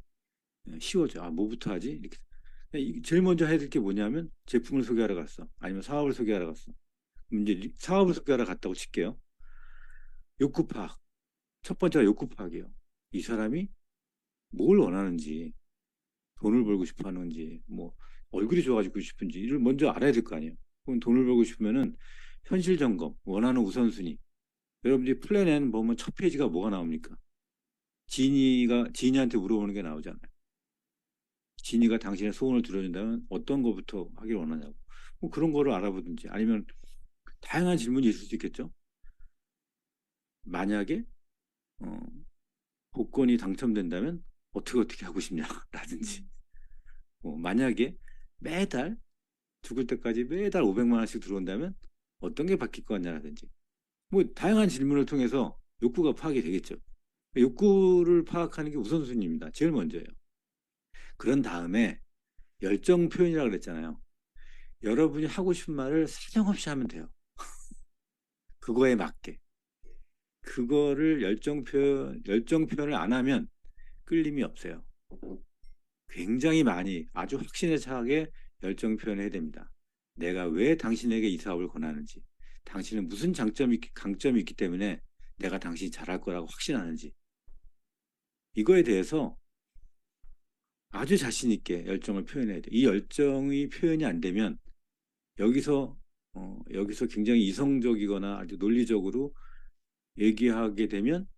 쉬워져. 아, 뭐부터 하지? 이렇게. 제일 먼저 해야 될 게 뭐냐면 제품을 소개하러 갔어. 아니면 사업을 소개하러 갔어. 그럼 이제 사업을 소개하러 갔다고 칠게요. 욕구 파악. 첫 번째가 욕구 파악이에요. 이 사람이 뭘 원하는지, 돈을 벌고 싶어 하는지, 뭐 얼굴이 좋아지고 싶은지 이를 먼저 알아야 될 거 아니에요. 그럼 돈을 벌고 싶으면은 현실 점검, 원하는 우선순위. 여러분들이 플랜 N 보면 첫 페이지가 뭐가 나옵니까? 지인이한테 물어보는 게 나오잖아요. 지인이가 당신의 소원을 들어준다면 어떤 것부터 하길 원하냐고. 뭐 그런 거를 알아보든지, 아니면 다양한 질문이 있을 수 있겠죠. 만약에 복권이 당첨된다면 어떻게 하고 싶냐라든지, 만약에 매달 죽을 때까지 매달 500만 원씩 들어온다면 어떤 게 바뀔 것 같냐라든지, 뭐 다양한 질문을 통해서 욕구가 파악이 되겠죠. 욕구를 파악하는 게 우선순위입니다. 제일 먼저예요. 그런 다음에 열정 표현이라고 그랬잖아요. 여러분이 하고 싶은 말을 사정없이 하면 돼요. 그거에 맞게. 그거를 열정 표현을 안 하면 끌림이 없어요. 굉장히 많이, 아주 확신에 차게 열정 표현을 해야 됩니다. 내가 왜 당신에게 이 사업을 권하는지, 당신은 무슨 강점이 있기 때문에 내가 당신이 잘할 거라고 확신하는지, 이거에 대해서 아주 자신 있게 열정을 표현해야 돼요. 이 열정이 표현이 안 되면 여기서 굉장히 이성적이거나 아주 논리적으로 얘기하게 되면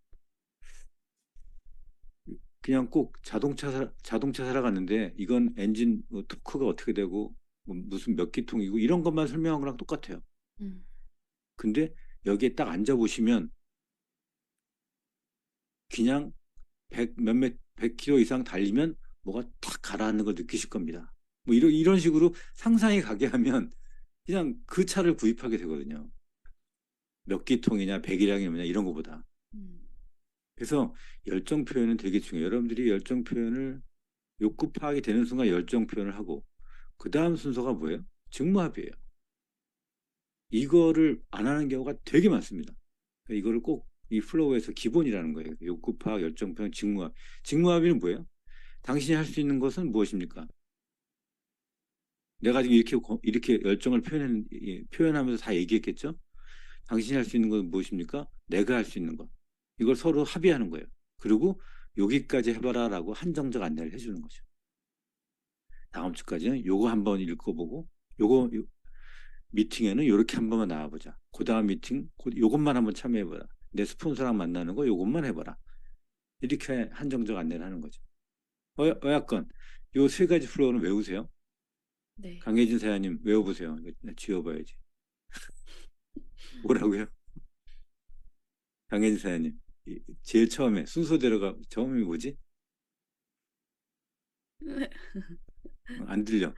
그냥 꼭 자동차 사러 갔는데 이건 엔진 토크가 어떻게 되고 무슨 몇 기통이고 이런 것만 설명한 거랑 똑같아요. 근데 여기에 딱 앉아 보시면 그냥 100km 이상 달리면 뭐가 탁 가라앉는 걸 느끼실 겁니다. 뭐 이런 식으로 상상이 가게 하면 그냥 그 차를 구입하게 되거든요. 몇 기통이냐, 배기량이 뭐냐 이런 거보다. 그래서 열정 표현은 되게 중요해요. 여러분들이 열정 표현을 욕구 파악이 되는 순간 열정 표현을 하고 그 다음 순서가 뭐예요? 직무합의예요. 이거를 안 하는 경우가 되게 많습니다. 이거를 꼭 이 플로우에서 기본이라는 거예요. 욕구 파악, 열정 표현, 직무합의. 직무합의는 뭐예요? 당신이 할 수 있는 것은 무엇입니까? 내가 지금 이렇게 열정을 표현하면서 다 얘기했겠죠? 당신이 할 수 있는 것은 무엇입니까? 내가 할 수 있는 것. 이걸 서로 합의하는 거예요. 그리고 여기까지 해봐라라고 한정적 안내를 해주는 거죠. 다음 주까지는 요거 한번 읽어보고 미팅에는 요렇게 한 번만 나와보자. 그 다음 미팅 요것만 한번 참여해봐라. 내 스폰서랑 만나는 거 요것만 해봐라. 이렇게 한정적 안내를 하는 거죠. 어약건 요 세 가지 플로우는 외우세요. 네. 강혜진 사장님 외워보세요. 지워봐야지. 뭐라고요? 강혜진 사장님 제일 처음에 순서대로가 처음이 뭐지? 안 들려.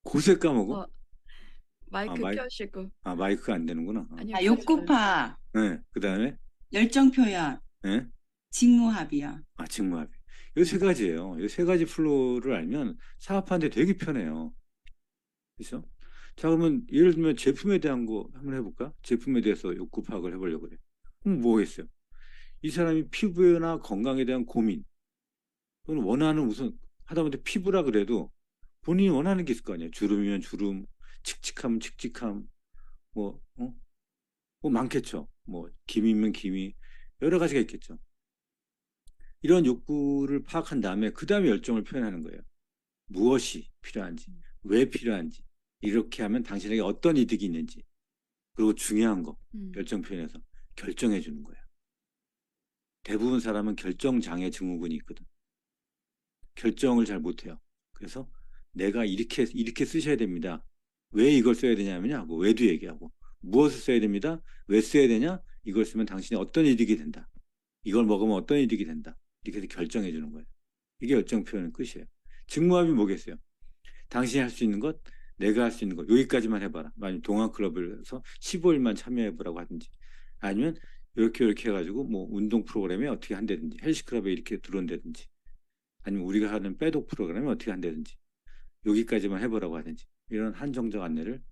고세 까먹어? 마이크 켜시고. 마이크가 안 되는구나. 아니요, 욕구파, 네, 그 다음에 열정 표현, 네? 직무합의요. 직무합의. 이 세 가지예요. 이 세 가지 플로우를 알면 사업하는데 되게 편해요. 그렇죠? 자, 그러면 예를 들면 제품에 대한 거 한번 해볼까? 제품에 대해서 욕구 파악을 해보려고 그래. 그럼 뭐겠어요? 이 사람이 피부나 건강에 대한 고민 또는 원하는 우선 하다못해 피부라 그래도 본인이 원하는 게 있을 거 아니에요. 주름이면 주름, 칙칙하면 칙칙함, 뭐 많겠죠. 뭐 기미면 기미, 여러 가지가 있겠죠. 이런 욕구를 파악한 다음에 그 다음에 열정을 표현하는 거예요. 무엇이 필요한지, 왜 필요한지, 이렇게 하면 당신에게 어떤 이득이 있는지, 그리고 중요한 거, 열정 표현해서 결정해 주는 거예요. 대부분 사람은 결정장애 증후군이 있거든. 결정을 잘 못해요. 그래서 내가 이렇게 쓰셔야 됩니다. 왜 이걸 써야 되냐면요. 왜도 얘기하고 무엇을 써야 됩니다. 왜 써야 되냐. 이걸 쓰면 당신이 어떤 이득이 된다. 이걸 먹으면 어떤 이득이 된다. 이렇게 해서 결정해 주는 거예요. 이게 열정 표현의 끝이에요. 직무합이 뭐겠어요? 당신이 할 수 있는 것, 내가 할 수 있는 것 여기까지만 해봐라. 만약 동아클럽에서 15일만 참여해보라고 하든지 아니면 이렇게 해가지고 뭐 운동 프로그램에 어떻게 한다든지 헬스클럽에 이렇게 들어온다든지 아니면 우리가 하는 빼독 프로그램에 어떻게 한다든지 여기까지만 해보라고 하든지 이런 한정적 안내를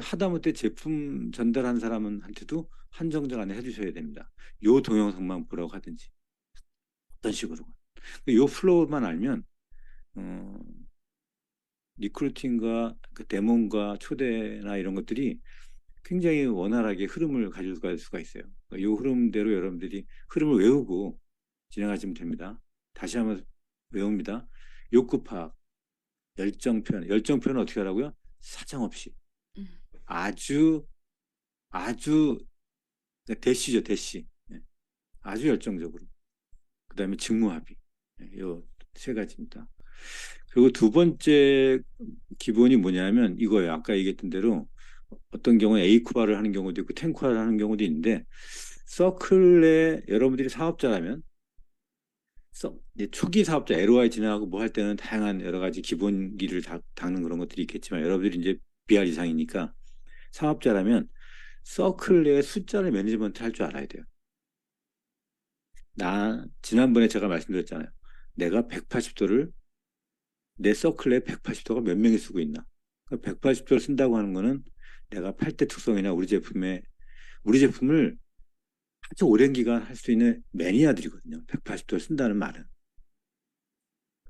하다못해 제품 전달한 사람한테도 한정적 안내 해주셔야 됩니다. 요 동영상만 보라고 하든지 어떤 식으로 요 플로우만 알면 리크루팅과 그 데몬과 초대나 이런 것들이 굉장히 원활하게 흐름을 가져갈 수가 있어요. 이 흐름대로 여러분들이 흐름을 외우고 진행하시면 됩니다. 다시 한번 외웁니다. 욕구 파악, 열정 표현. 열정 표현은 어떻게 하라고요? 사정없이. 아주 대시죠, 대시. 아주 열정적으로. 그 다음에 직무합의. 이 세 가지입니다. 그리고 두 번째 기본이 뭐냐면 이거예요. 아까 얘기했던 대로 어떤 경우에 A쿠아를 하는 경우도 있고 텐쿠아를 하는 경우도 있는데 서클에 여러분들이 사업자라면 초기 사업자 LOI 진행하고 뭐 할 때는 다양한 여러 가지 기본기를 닦는 그런 것들이 있겠지만 여러분들이 이제 BR 이상이니까 사업자라면 서클 내에 숫자를 매니지먼트 할 줄 알아야 돼요. 지난번에 제가 말씀드렸잖아요. 내가 180도를 내 서클 내에 180도가 몇 명이 쓰고 있나. 180도를 쓴다고 하는 거는 내가 8대 특성이나 우리 제품을 아주 오랜 기간 할 수 있는 매니아들이거든요. 180도를 쓴다는 말은.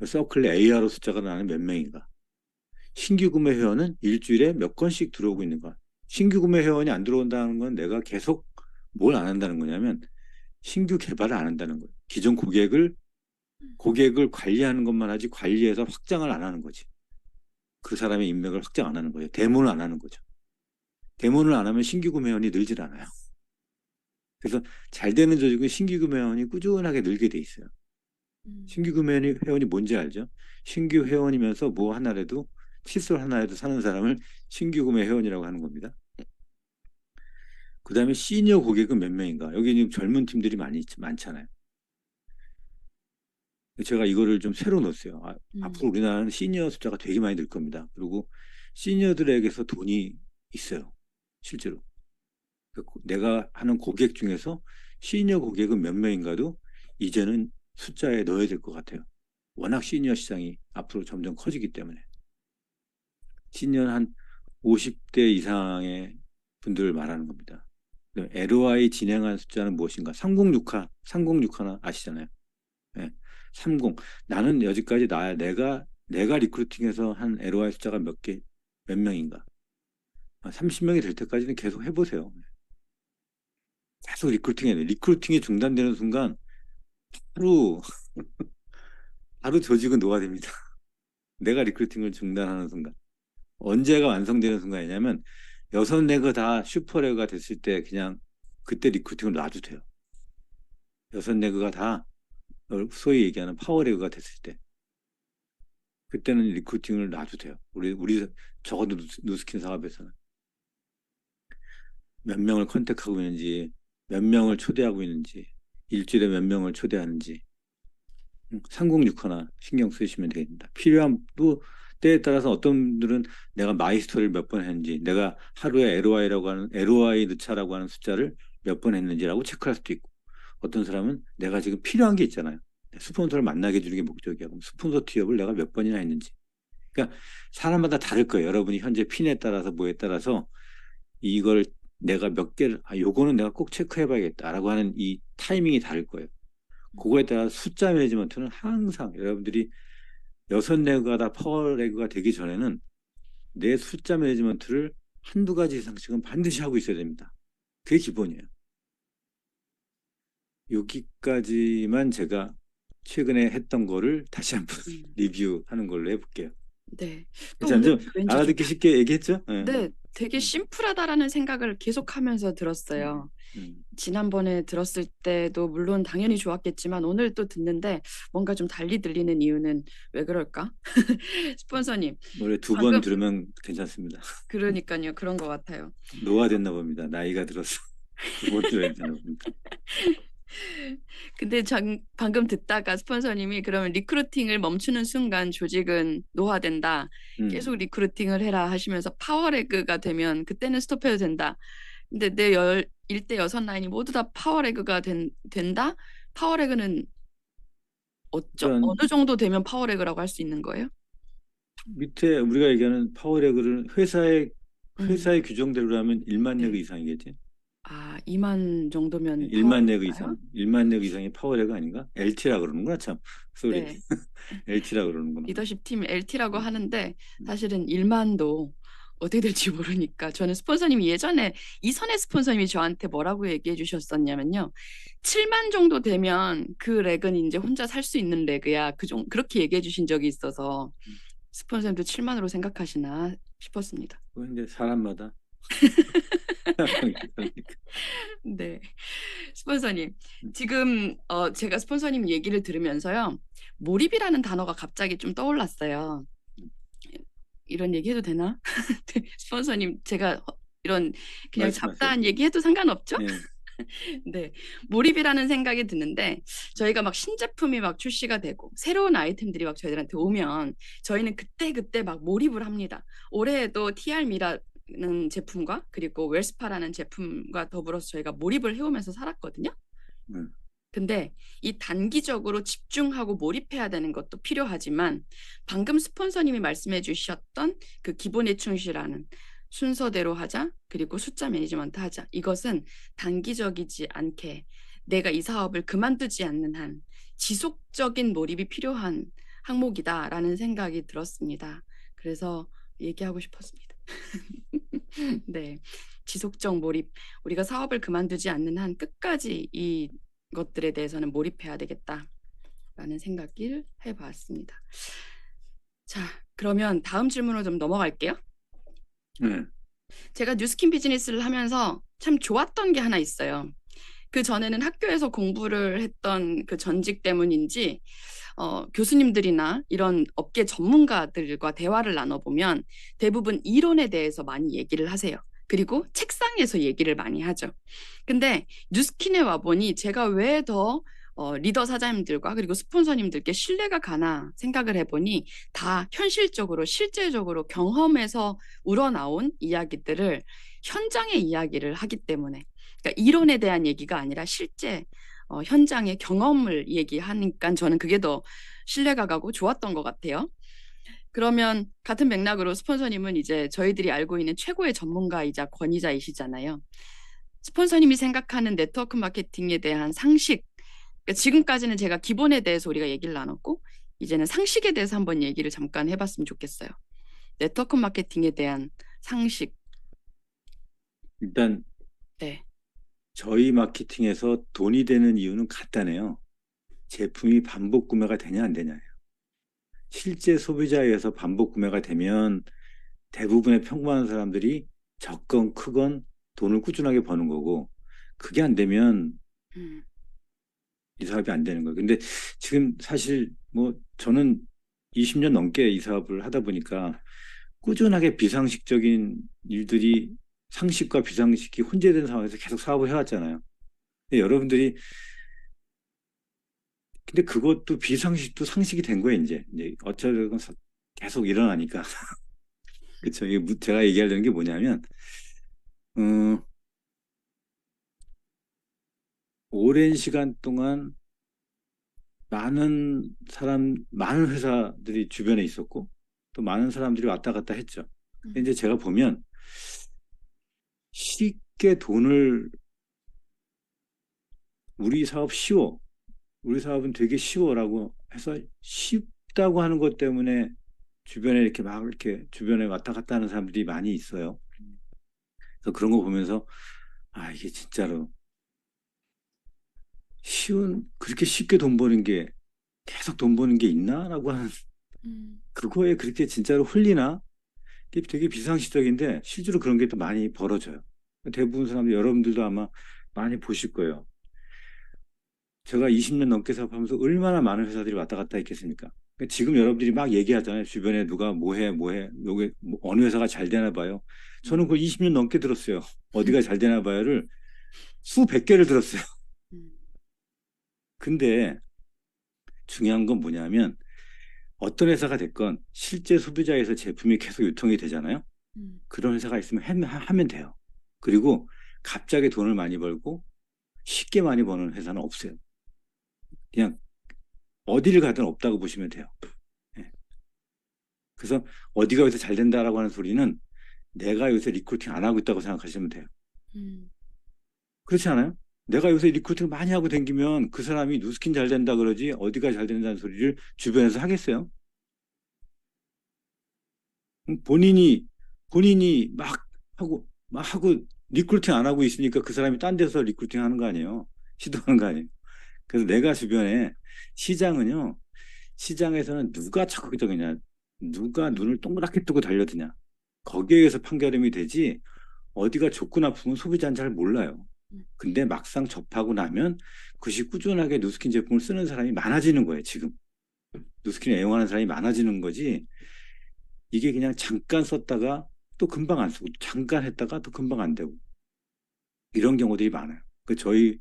서클 내 ARO 숫자가 나는 몇 명인가. 신규 구매 회원은 일주일에 몇 건씩 들어오고 있는가. 신규 구매 회원이 안 들어온다는 건 내가 계속 뭘 안 한다는 거냐면 신규 개발을 안 한다는 거예요. 기존 고객을 관리하는 것만 하지 관리해서 확장을 안 하는 거지. 그 사람의 인맥을 확장 안 하는 거예요. 데모를 안 하는 거죠. 데모를 안 하면 신규 구매 회원이 늘질 않아요. 그래서 잘 되는 조직은 신규 구매 회원이 꾸준하게 늘게 돼 있어요. 신규 구매 회원이 뭔지 알죠? 신규 회원이면서 뭐 하나라도 칫솔 하나라도 사는 사람을 신규 구매 회원이라고 하는 겁니다. 그 다음에 시니어 고객은 몇 명인가? 여기 지금 젊은 팀들이 많잖아요. 제가 이거를 좀 새로 넣었어요. 앞으로 우리나라는 시니어 숫자가 되게 많이 늘 겁니다. 그리고 시니어들에게서 돈이 있어요. 실제로. 내가 하는 고객 중에서 시니어 고객은 몇 명인가도 이제는 숫자에 넣어야 될 것 같아요. 워낙 시니어 시장이 앞으로 점점 커지기 때문에. 시니어 한 50대 이상의 분들을 말하는 겁니다. LOI 진행한 숫자는 무엇인가? 3061나 아시잖아요. 네. 30. 나는 여지까지 내가 리크루팅해서 한 LOI 숫자가 몇 명인가? 30명이 될 때까지는 계속 해보세요. 계속 리크루팅해야 돼. 리크루팅이 중단되는 순간 바로 조직은 노화됩니다. 내가 리크루팅을 중단하는 순간. 언제가 완성되는 순간이냐면 6레그 다 슈퍼레그가 됐을 때 그냥 그때 리크루팅을 놔도 돼요. 6레그가 다 소위 얘기하는 파워레그가 됐을 때 그때는 리크루팅을 놔도 돼요. 우리 적어도 누스킨 사업에서는 몇 명을 컨택하고 있는지, 몇 명을 초대하고 있는지, 일주일에 몇 명을 초대하는지 3061 신경 쓰시면 되겠습니다. 필요한 또 때에 따라서 어떤 분들은 내가 마이스토리를 몇 번 했는지, 내가 하루에 LOI 넣자라고 하는 숫자를 몇 번 했는지라고 체크할 수도 있고, 어떤 사람은 내가 지금 필요한 게 있잖아요. 스폰서를 만나게 해주는 게 목적이야. 그럼 스폰서 티업을 내가 몇 번이나 했는지. 그러니까 사람마다 다를 거예요. 여러분이 현재 핀에 따라서 뭐에 따라서 이걸 내가 몇 개를 요거는 내가 꼭 체크해봐야겠다라고 하는 이 타이밍이 다를 거예요. 그거에 따라 숫자 매니지먼트는 항상 여러분들이 6레그가 다 파워레그가 되기 전에는 내 숫자 매니지먼트를 한두 가지 이상씩은 반드시 하고 있어야 됩니다. 그게 기본이에요. 여기까지만 제가 최근에 했던 거를 다시 한번 리뷰하는 걸로 해볼게요. 네. 좀 왠지 알아듣기 쉽게 얘기했죠? 네, 되게 심플하다라는 생각을 계속하면서 들었어요. 지난번에 들었을 때도 물론 당연히 좋았겠지만 오늘 또 듣는데 뭔가 좀 달리 들리는 이유는 왜 그럴까? 스폰서님. 노래 2번 들으면 괜찮습니다. 그러니까요. 그런 것 같아요. 노화됐나 봅니다. 나이가 들어서 2번 들어야 되나 봅니다. 근데 방금 듣다가 스폰서님이 그러면 리크루팅을 멈추는 순간 조직은 노화된다. 계속 리크루팅을 해라 하시면서 파워레그가 되면 그때는 스톱해도 된다. 근데 내 1대 6 라인이 모두 다 파워레그가 된다? 파워레그는 어느 정도 되면 파워레그라고 할 수 있는 거예요? 밑에 우리가 얘기하는 파워레그를 회사의 규정대로라면 1만 레그 이상이겠지? 2만 정도면 1만 레그 이상. 1만 레그 이상이 파워레그 아닌가? LT라 그러는구나 참. 소리. 네. LT라 그러는구나. 리더십 팀 LT라고 하는데 사실은 1만도 어떻게 될지 모르니까 저는 스폰서님이 예전에 이선의 스폰서님이 저한테 뭐라고 얘기해 주셨었냐면요. 7만 정도 되면 그 렉은 이제 혼자 살 수 있는 렉이야. 그렇게 얘기해 주신 적이 있어서 스폰서님도 7만으로 생각하시나 싶었습니다. 그건 이제 사람마다. 네, 스폰서님 지금 제가 스폰서님 얘기를 들으면서요 몰입이라는 단어가 갑자기 좀 떠올랐어요. 이런 얘기 해도 되나? 스폰서님 제가 이런 그냥 잡다한 얘기 해도 상관없죠? 네. 네, 몰입이라는 생각이 드는데 저희가 막 신제품이 막 출시가 되고 새로운 아이템들이 막 저희들한테 오면 저희는 그때 막 몰입을 합니다. 올해에도 TR미라는 제품과 그리고 웰스파라는 제품과 더불어서 저희가 몰입을 해오면서 살았거든요. 근데 이 단기적으로 집중하고 몰입해야 되는 것도 필요하지만 방금 스폰서님이 말씀해 주셨던 그 기본에 충실하는 순서대로 하자 그리고 숫자 매니지먼트 하자 이것은 단기적이지 않게 내가 이 사업을 그만두지 않는 한 지속적인 몰입이 필요한 항목이다라는 생각이 들었습니다. 그래서 얘기하고 싶었습니다. 네, 지속적 몰입 우리가 사업을 그만두지 않는 한 끝까지 이 것들에 대해서는 몰입해야 되겠다라는 생각을 해봤습니다. 자, 그러면 다음 질문으로 좀 넘어갈게요. 네. 제가 뉴스킨 비즈니스를 하면서 참 좋았던 게 하나 있어요. 그 전에는 학교에서 공부를 했던 그 전직 때문인지 교수님들이나 이런 업계 전문가들과 대화를 나눠보면 대부분 이론에 대해서 많이 얘기를 하세요. 그리고 책상에서 얘기를 많이 하죠. 근데 뉴스킨에 와보니 제가 왜 더 리더 사장님들과 그리고 스폰서님들께 신뢰가 가나 생각을 해보니 다 현실적으로 실제적으로 경험에서 우러나온 이야기들을 현장의 이야기를 하기 때문에, 그러니까 이론에 대한 얘기가 아니라 실제 현장의 경험을 얘기하니까 저는 그게 더 신뢰가 가고 좋았던 것 같아요. 그러면 같은 맥락으로 스폰서님은 이제 저희들이 알고 있는 최고의 전문가이자 권위자이시잖아요. 스폰서님이 생각하는 네트워크 마케팅에 대한 상식, 그러니까 지금까지는 제가 기본에 대해서 우리가 얘기를 나눴고 이제는 상식에 대해서 한번 얘기를 잠깐 해봤으면 좋겠어요. 네트워크 마케팅에 대한 상식. 일단 네. 저희 마케팅에서 돈이 되는 이유는 간단해요. 제품이 반복 구매가 되냐 안 되냐예요. 실제 소비자에 의해서 반복 구매가 되면 대부분의 평범한 사람들이 적건 크건 돈을 꾸준하게 버는 거고, 그게 안 되면 이 사업이 안 되는 거예요. 근데 지금 사실 뭐 저는 20년 넘게 이 사업을 하다 보니까 꾸준하게 비상식적인 일들이 상식과 비상식이 혼재된 상황에서 계속 사업을 해왔잖아요. 근데 여러분들이 근데 그것도 비상식도 상식이 된 거예요. 이제 어쩌면 계속 일어나니까. 그렇죠. 이게 제가 얘기하려는 게 뭐냐면 오랜 시간 동안 많은 회사들이 주변에 있었고 또 많은 사람들이 왔다 갔다 했죠. 근데 이제 제가 보면 쉽게 돈을 우리 사업은 되게 쉬워라고 해서 쉽다고 하는 것 때문에 주변에 이렇게 막 이렇게 주변에 왔다 갔다 하는 사람들이 많이 있어요. 그래서 그런 거 보면서 이게 진짜로 그렇게 쉽게 돈 버는 게 계속 돈 버는 게 있나라고 하는 그거에 그렇게 진짜로 홀리나? 이게 되게 비상식적인데 실제로 그런 게 또 많이 벌어져요. 대부분 사람들 여러분들도 아마 많이 보실 거예요. 제가 20년 넘게 사업하면서 얼마나 많은 회사들이 왔다 갔다 했겠습니까? 그러니까 지금 여러분들이 막 얘기하잖아요. 주변에 누가 뭐 해. 요게 어느 회사가 잘 되나 봐요. 저는 그걸 20년 넘게 들었어요. 어디가 잘 되나 봐요를 수백 개를 들었어요. 근데 중요한 건 뭐냐면 어떤 회사가 됐건 실제 소비자에서 제품이 계속 유통이 되잖아요. 그런 회사가 있으면 하면 돼요. 그리고 갑자기 돈을 많이 벌고 쉽게 많이 버는 회사는 없어요. 그냥 어디를 가든 없다고 보시면 돼요. 네. 그래서 어디가 여기서 잘 된다라고 하는 소리는 내가 요새 리크루팅 안 하고 있다고 생각하시면 돼요. 그렇지 않아요? 내가 요새 리크루팅 많이 하고 다니면 그 사람이 누스킨 잘 된다 그러지 어디가 잘 된다는 소리를 주변에서 하겠어요? 본인이 막 하고 리크루팅 안 하고 있으니까 그 사람이 딴 데서 리크루팅 하는 거 아니에요? 시도하는 거 아니에요? 그래서 내가 주변에 시장에서는 누가 적극적이냐, 누가 눈을 동그랗게 뜨고 달려드냐, 거기에 의해서 판가름이 되지 어디가 좋고 나쁘면 소비자는 잘 몰라요. 근데 막상 접하고 나면 그것이 꾸준하게 누스킨 제품을 쓰는 사람이 많아지는 거예요. 지금 누스킨을 애용하는 사람이 많아지는 거지, 이게 그냥 잠깐 썼다가 또 금방 안 쓰고 잠깐 했다가 또 금방 안 되고 이런 경우들이 많아요. 저희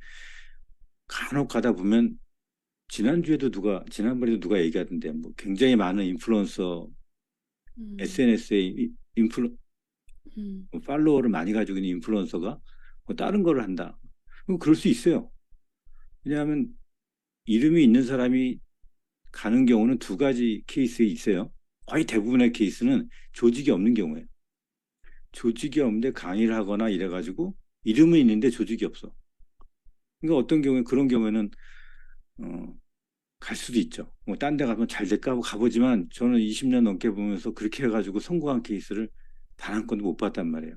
간혹 가다 보면 지난번에도 누가 얘기하던데 뭐 굉장히 많은 인플루언서 SNS에 뭐 팔로워를 많이 가지고 있는 인플루언서가 뭐 다른 거를 한다. 그럴 수 있어요. 왜냐하면 이름이 있는 사람이 가는 경우는 두 가지 케이스에 있어요. 거의 대부분의 케이스는 조직이 없는 경우예요. 조직이 없는데 강의를 하거나 이래가지고 이름은 있는데 조직이 없어. 그러니까 어떤 경우에 그런 경우에는 갈 수도 있죠. 뭐 딴 데 가면 잘 될까 하고 가보지만 저는 20년 넘게 보면서 그렇게 해가지고 성공한 케이스를 단 한 건도 못 봤단 말이에요.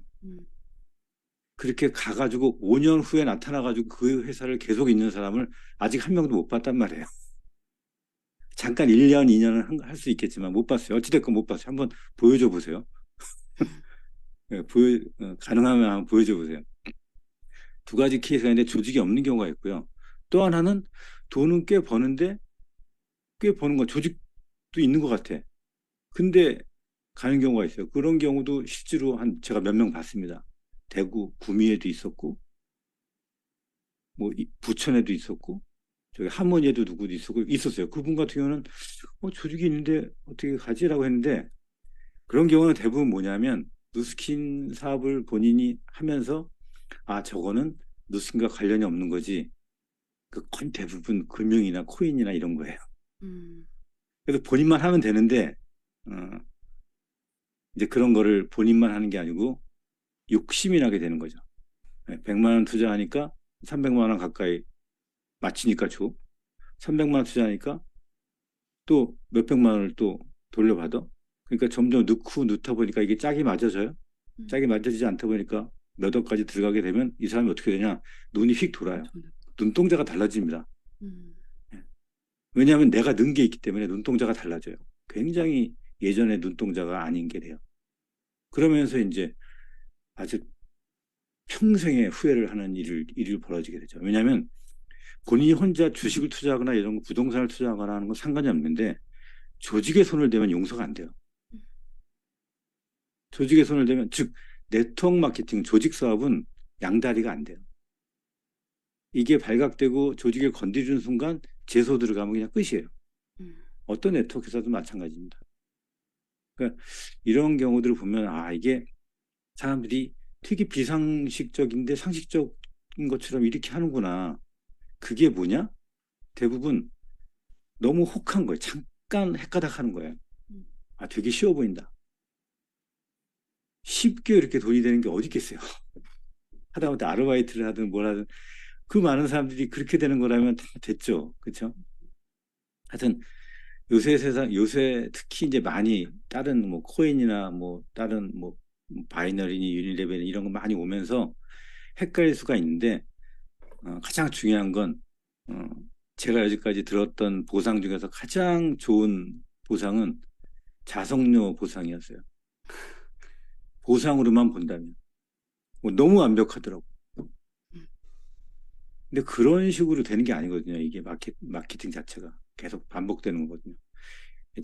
그렇게 가가지고 5년 후에 나타나가지고 그 회사를 계속 있는 사람을 아직 한 명도 못 봤단 말이에요. 잠깐 1년, 2년은 할 수 있겠지만 못 봤어요. 어찌됐건 못 봤어요. 한번 보여줘 보세요. 가능하면 한번 보여줘 보세요. 두 가지 케이스가 있는데 조직이 없는 경우가 있고요. 또 하나는 돈은 꽤 버는데 꽤 버는 거 조직도 있는 것 같아. 근데 가는 경우가 있어요. 그런 경우도 실제로 제가 몇 명 봤습니다. 대구 구미에도 있었고, 뭐 부천에도 있었고, 저기 함원에도 누구도 있었어요. 그분 같은 경우는 조직이 있는데 어떻게 가지라고 했는데, 그런 경우는 대부분 뭐냐면 누스킨 사업을 본인이 하면서 저거는 누스킨과 관련이 없는 거지. 거의 대부분 금융이나 코인이나 이런 거예요. 그래서 본인만 하면 되는데 이제 그런 거를 본인만 하는 게 아니고 욕심이 나게 되는 거죠. 100만 원 투자하니까 300만 원 가까이 맞히니까 300만 원 투자하니까 또 몇백만 원을 또 돌려받아. 그러니까 점점 넣다 보니까 이게 짝이 맞아져요. 짝이 맞아지지 않다 보니까 몇 억까지 들어가게 되면 이 사람이 어떻게 되냐? 눈이 휙 돌아요. 눈동자가 달라집니다. 왜냐하면 내가 넣은 게 있기 때문에 눈동자가 달라져요. 굉장히 예전의 눈동자가 아닌 게 돼요. 그러면서 이제 아주 평생의 후회를 하는 일이 벌어지게 되죠. 왜냐하면 본인이 혼자 주식을 투자하거나 이런 거 부동산을 투자하거나 하는 건 상관이 없는데 조직의 손을 대면 용서가 안 돼요. 조직의 손을 대면, 즉 네트워크 마케팅, 조직 사업은 양다리가 안 돼요. 이게 발각되고 조직을 건드리는 순간 제소 들어가면 그냥 끝이에요. 어떤 네트워크 회사도 마찬가지입니다. 그러니까 이런 경우들을 보면 이게 사람들이 되게 비상식적인데 상식적인 것처럼 이렇게 하는구나. 그게 뭐냐? 대부분 너무 혹한 거예요. 잠깐 헷가닥 하는 거예요. 되게 쉬워 보인다. 쉽게 이렇게 돈이 되는 게 어디 있겠어요. 하다못해 아르바이트를 하든 뭘 하든 그 많은 사람들이 그렇게 되는 거라면 다 됐죠. 그렇죠? 하여튼 요새 특히 이제 많이 다른 뭐 코인이나 뭐 다른 뭐 바이너리니 유니레벨 이런 거 많이 오면서 헷갈릴 수가 있는데 가장 중요한 건 제가 여지까지 들었던 보상 중에서 가장 좋은 보상은 자석료 보상이었어요. 보상으로만 본다면 너무 완벽하더라고. 근데 그런 식으로 되는 게 아니거든요. 이게 마케팅 자체가 계속 반복되는 거거든요.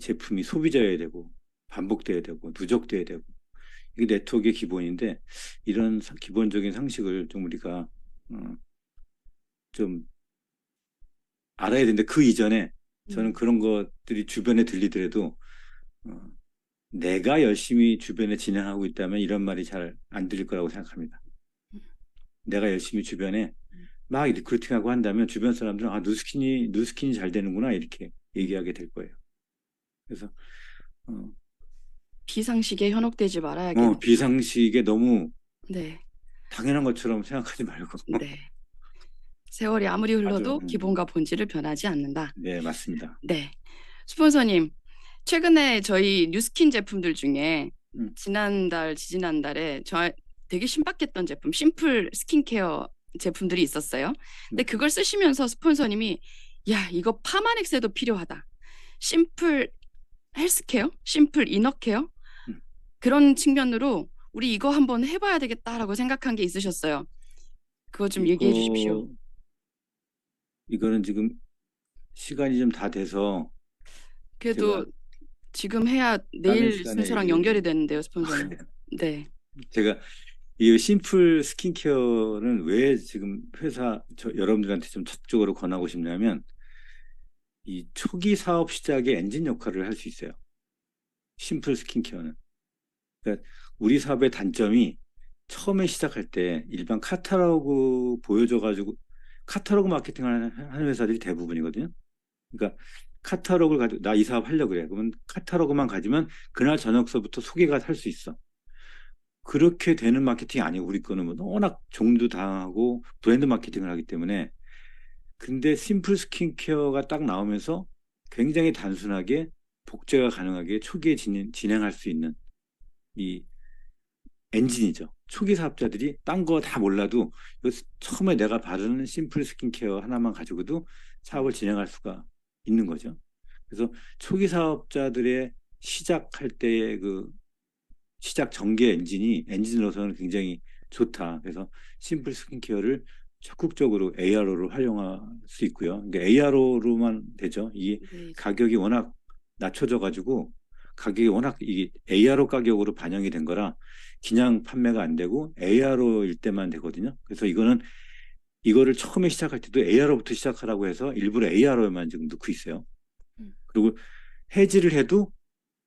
제품이 소비자여야 되고 반복돼야 되고 누적돼야 되고 이게 네트워크의 기본인데 이런 기본적인 상식을 좀 우리가 좀 알아야 되는데 그 이전에 저는 그런 것들이 주변에 들리더라도 내가 열심히 주변에 진행하고 있다면 이런 말이 잘 안 들릴 거라고 생각합니다. 내가 열심히 주변에 막 리크루팅하고 한다면 주변 사람들은 누스킨이 잘 되는구나 이렇게 얘기하게 될 거예요. 그래서 비상식에 현혹되지 말아야겠네요. 비상식에 너무 네. 당연한 것처럼 생각하지 말고. 네. 세월이 아무리 흘러도 맞아. 기본과 본질을 변하지 않는다. 네, 맞습니다. 네. 스폰서님, 최근에 저희 뉴스킨 제품들 중에 지지난달에 되게 신박했던 제품, 심플 스킨케어 제품들이 있었어요. 근데 그걸 쓰시면서 스폰서님이 이거 파마넥스에도 필요하다. 심플 헬스케어, 심플 이너케어 그런 측면으로 우리 이거 한번 해봐야 되겠다라고 생각한 게 있으셨어요. 그거 좀 얘기해 주십시오. 이거는 지금 시간이 좀 다 돼서 그래도 지금 해야 내일 순서랑 연결이 되는데요, 스폰서님. 네. 제가 이 심플 스킨케어는 왜 지금 여러분들한테 좀 적극적으로 권하고 싶냐면 이 초기 사업 시작의 엔진 역할을 할 수 있어요. 심플 스킨케어는. 그러니까 우리 사업의 단점이 처음에 시작할 때 일반 카탈로그 보여줘가지고 카탈로그 마케팅을 하는 회사들이 대부분이거든요. 그러니까 카탈로그를 가지고 나 이 사업 하려고 그래. 그러면 카탈로그만 가지면 그날 저녁서부터 소개가 할 수 있어. 그렇게 되는 마케팅이 아니고 우리 거는 워낙 종류도 다양하고 브랜드 마케팅을 하기 때문에 근데 심플 스킨케어가 딱 나오면서 굉장히 단순하게 복제가 가능하게 초기에 진행할 수 있는 이 엔진이죠. 초기 사업자들이 딴 거 다 몰라도 처음에 내가 바르는 심플 스킨케어 하나만 가지고도 사업을 진행할 수가 있는 거죠. 그래서 초기 사업자들의 시작할 때의 그 시작 전개 엔진으로서는 굉장히 좋다. 그래서 심플 스킨케어를 적극적으로 ARO를 활용할 수 있고요. 그러니까 ARO로만 되죠. 이 네. 가격이 워낙 낮춰져 가지고 가격이 워낙 이 ARO 가격으로 반영이 된 거라 그냥 판매가 안 되고 ARO일 때만 되거든요. 그래서 이거를 처음에 시작할 때도 ARO부터 시작하라고 해서 일부러 ARO에만 지금 넣고 있어요. 그리고 해지를 해도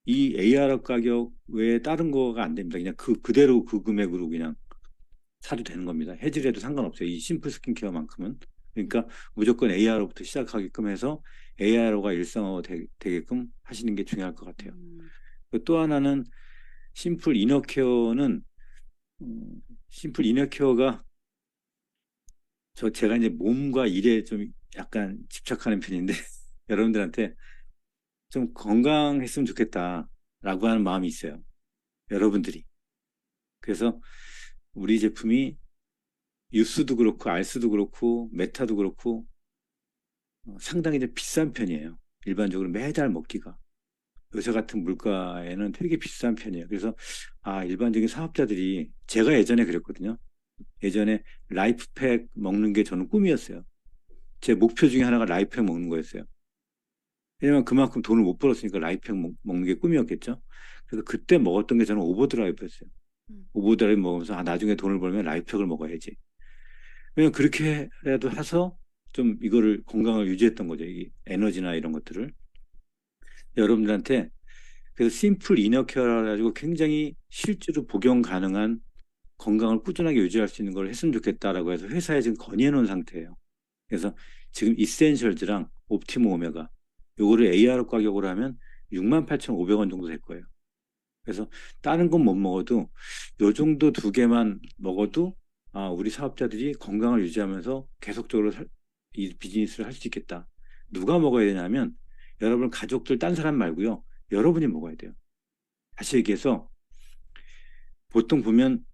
이 ARO 가격 외에 다른 거가 안 됩니다. 그냥 그대로 그 금액으로 그냥 사도 되는 겁니다. 해지를 해도 상관없어요. 이 심플 스킨케어만큼은. 그러니까 무조건 ARO부터 시작하게끔 해서 ARO가 일상화가 되게끔 하시는 게 중요할 것 같아요. 또 하나는 심플 이너케어는 심플 이너케어가 제가 이제 몸과 일에 좀 약간 집착하는 편인데 여러분들한테 좀 건강했으면 좋겠다라고 하는 마음이 있어요. 여러분들이. 그래서 우리 제품이 유스도 그렇고 알스도 그렇고 메타도 그렇고 상당히 좀 비싼 편이에요. 일반적으로 매달 먹기가. 요새 같은 물가에는 되게 비싼 편이에요. 그래서 일반적인 사업자들이 제가 예전에 그랬거든요. 예전에 라이프팩 먹는 게 저는 꿈이었어요. 제 목표 중에 하나가 라이프팩 먹는 거였어요. 왜냐면 그만큼 돈을 못 벌었으니까 라이프팩 먹는 게 꿈이었겠죠. 그래서 그때 먹었던 게 저는 오버드라이브였어요. 오버드라이브 먹으면서 나중에 돈을 벌면 라이프팩을 먹어야지. 왜냐면 그렇게라도 해서 좀 이거를 건강을 유지했던 거죠. 이 에너지나 이런 것들을. 여러분들한테 그래서 심플 이너케어라 가지고 굉장히 실제로 복용 가능한 건강을 꾸준하게 유지할 수 있는 걸 했으면 좋겠다라고 해서 회사에 지금 건의해 놓은 상태예요. 그래서 지금 이센셜즈랑 옵티모 오메가 요거를 AR 가격으로 하면 68,500원 정도 될 거예요. 그래서 다른 건 못 먹어도 요 정도 두 개만 먹어도 우리 사업자들이 건강을 유지하면서 계속적으로 이 비즈니스를 할 수 있겠다. 누가 먹어야 되냐면 여러분 가족들 딴 사람 말고요. 여러분이 먹어야 돼요. 다시 얘기해서 보통 보면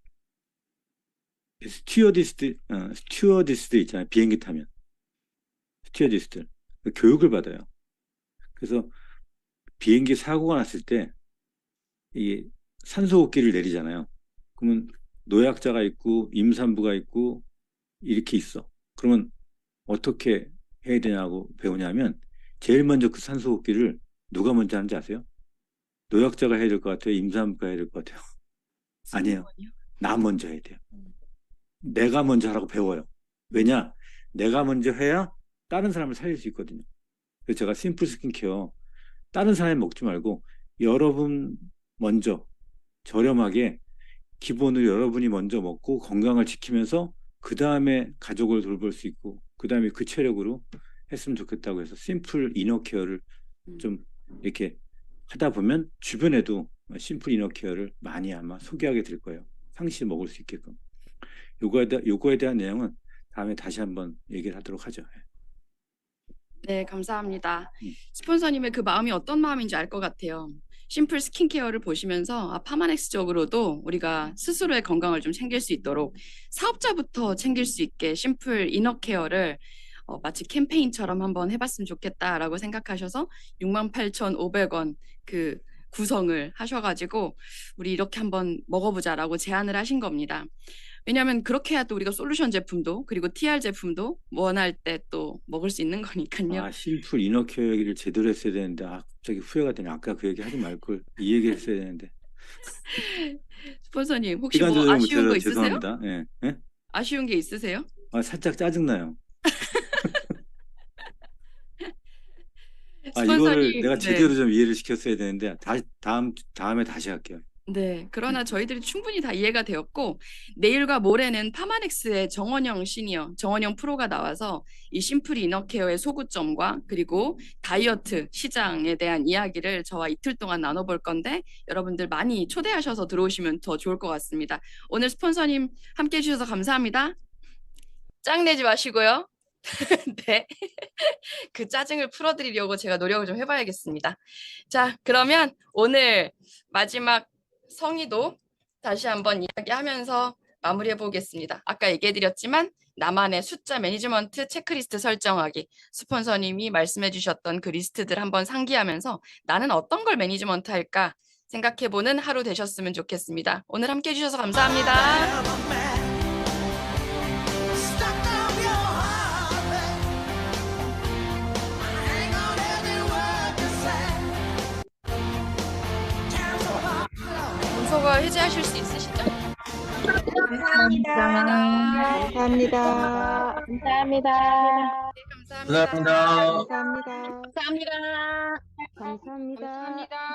스튜어디스들 있잖아요. 비행기 타면 스튜어디스들 교육을 받아요. 그래서 비행기 사고가 났을 때 이 산소호흡기를 내리잖아요. 그러면 노약자가 있고 임산부가 있고 이렇게 있어. 그러면 어떻게 해야 되냐고 배우냐면 제일 먼저 그 산소호흡기를 누가 먼저 하는지 아세요? 노약자가 해야 될 것 같아요? 임산부가 해야 될 것 같아요? 아니에요. 나 먼저 해야 돼요. 내가 먼저 하라고 배워요. 왜냐? 내가 먼저 해야 다른 사람을 살릴 수 있거든요. 그래서 제가 심플 스킨케어 다른 사람이 먹지 말고 여러분 먼저 저렴하게 기본으로 여러분이 먼저 먹고 건강을 지키면서 그 다음에 가족을 돌볼 수 있고 그 다음에 그 체력으로 했으면 좋겠다고 해서 심플 이너케어를 좀 이렇게 하다 보면 주변에도 심플 이너케어를 많이 아마 소개하게 될 거예요. 상시 먹을 수 있게끔. 요거에 대한 내용은 다음에 다시 한번 얘기를 하도록 하죠. 네, 감사합니다. 스폰서님의 그 마음이 어떤 마음인지 알 것 같아요. 심플 스킨케어를 보시면서 파마넥스적으로도 우리가 스스로의 건강을 좀 챙길 수 있도록 사업자부터 챙길 수 있게 심플 이너케어를 마치 캠페인처럼 한번 해봤으면 좋겠다라고 생각하셔서 68,500원 그 구성을 하셔가지고 우리 이렇게 한번 먹어보자라고 제안을 하신 겁니다. 왜냐하면 그렇게 해야 또 우리가 솔루션 제품도 그리고 TR 제품도 원할 때 또 먹을 수 있는 거니까요. 심플 이너케어 얘기를 제대로 했어야 되는데 갑자기 후회가 되네. 아까 그 얘기 하지 말 걸 이 얘기 했어야 되는데. 스폰서님 혹시 뭐 아쉬운 거 있으세요? 죄송합니다. 네. 네? 아쉬운 게 있으세요? 살짝 짜증나요. 스폰서님, 이거를 내가 제대로 좀 이해를 시켰어야 되는데 다음에 다시 할게요. 네, 그러나 저희들이 충분히 다 이해가 되었고 내일과 모레는 파마넥스의 정원영 시니어, 정원영 프로가 나와서 이 심플 이너케어의 소구점과 그리고 다이어트 시장에 대한 이야기를 저와 이틀 동안 나눠볼 건데 여러분들 많이 초대하셔서 들어오시면 더 좋을 것 같습니다. 오늘 스폰서님 함께해 주셔서 감사합니다. 짱내지 마시고요. 네, 그 짜증을 풀어드리려고 제가 노력을 좀 해봐야겠습니다. 자, 그러면 오늘 마지막 성의도 다시 한번 이야기하면서 마무리해 보겠습니다. 아까 얘기해드렸지만 나만의 숫자 매니지먼트 체크리스트 설정하기, 스폰서님이 말씀해 주셨던 그 리스트들 한번 상기하면서 나는 어떤 걸 매니지먼트 할까 생각해보는 하루 되셨으면 좋겠습니다. 오늘 함께 해주셔서 감사합니다. 문서가 해제하실 수 있으시죠? 감사합니다. 감사합니다. 감사합니다. 네, 감사합니다. 감사합니다. 감사합니다. 감사합니다. 감사합니다.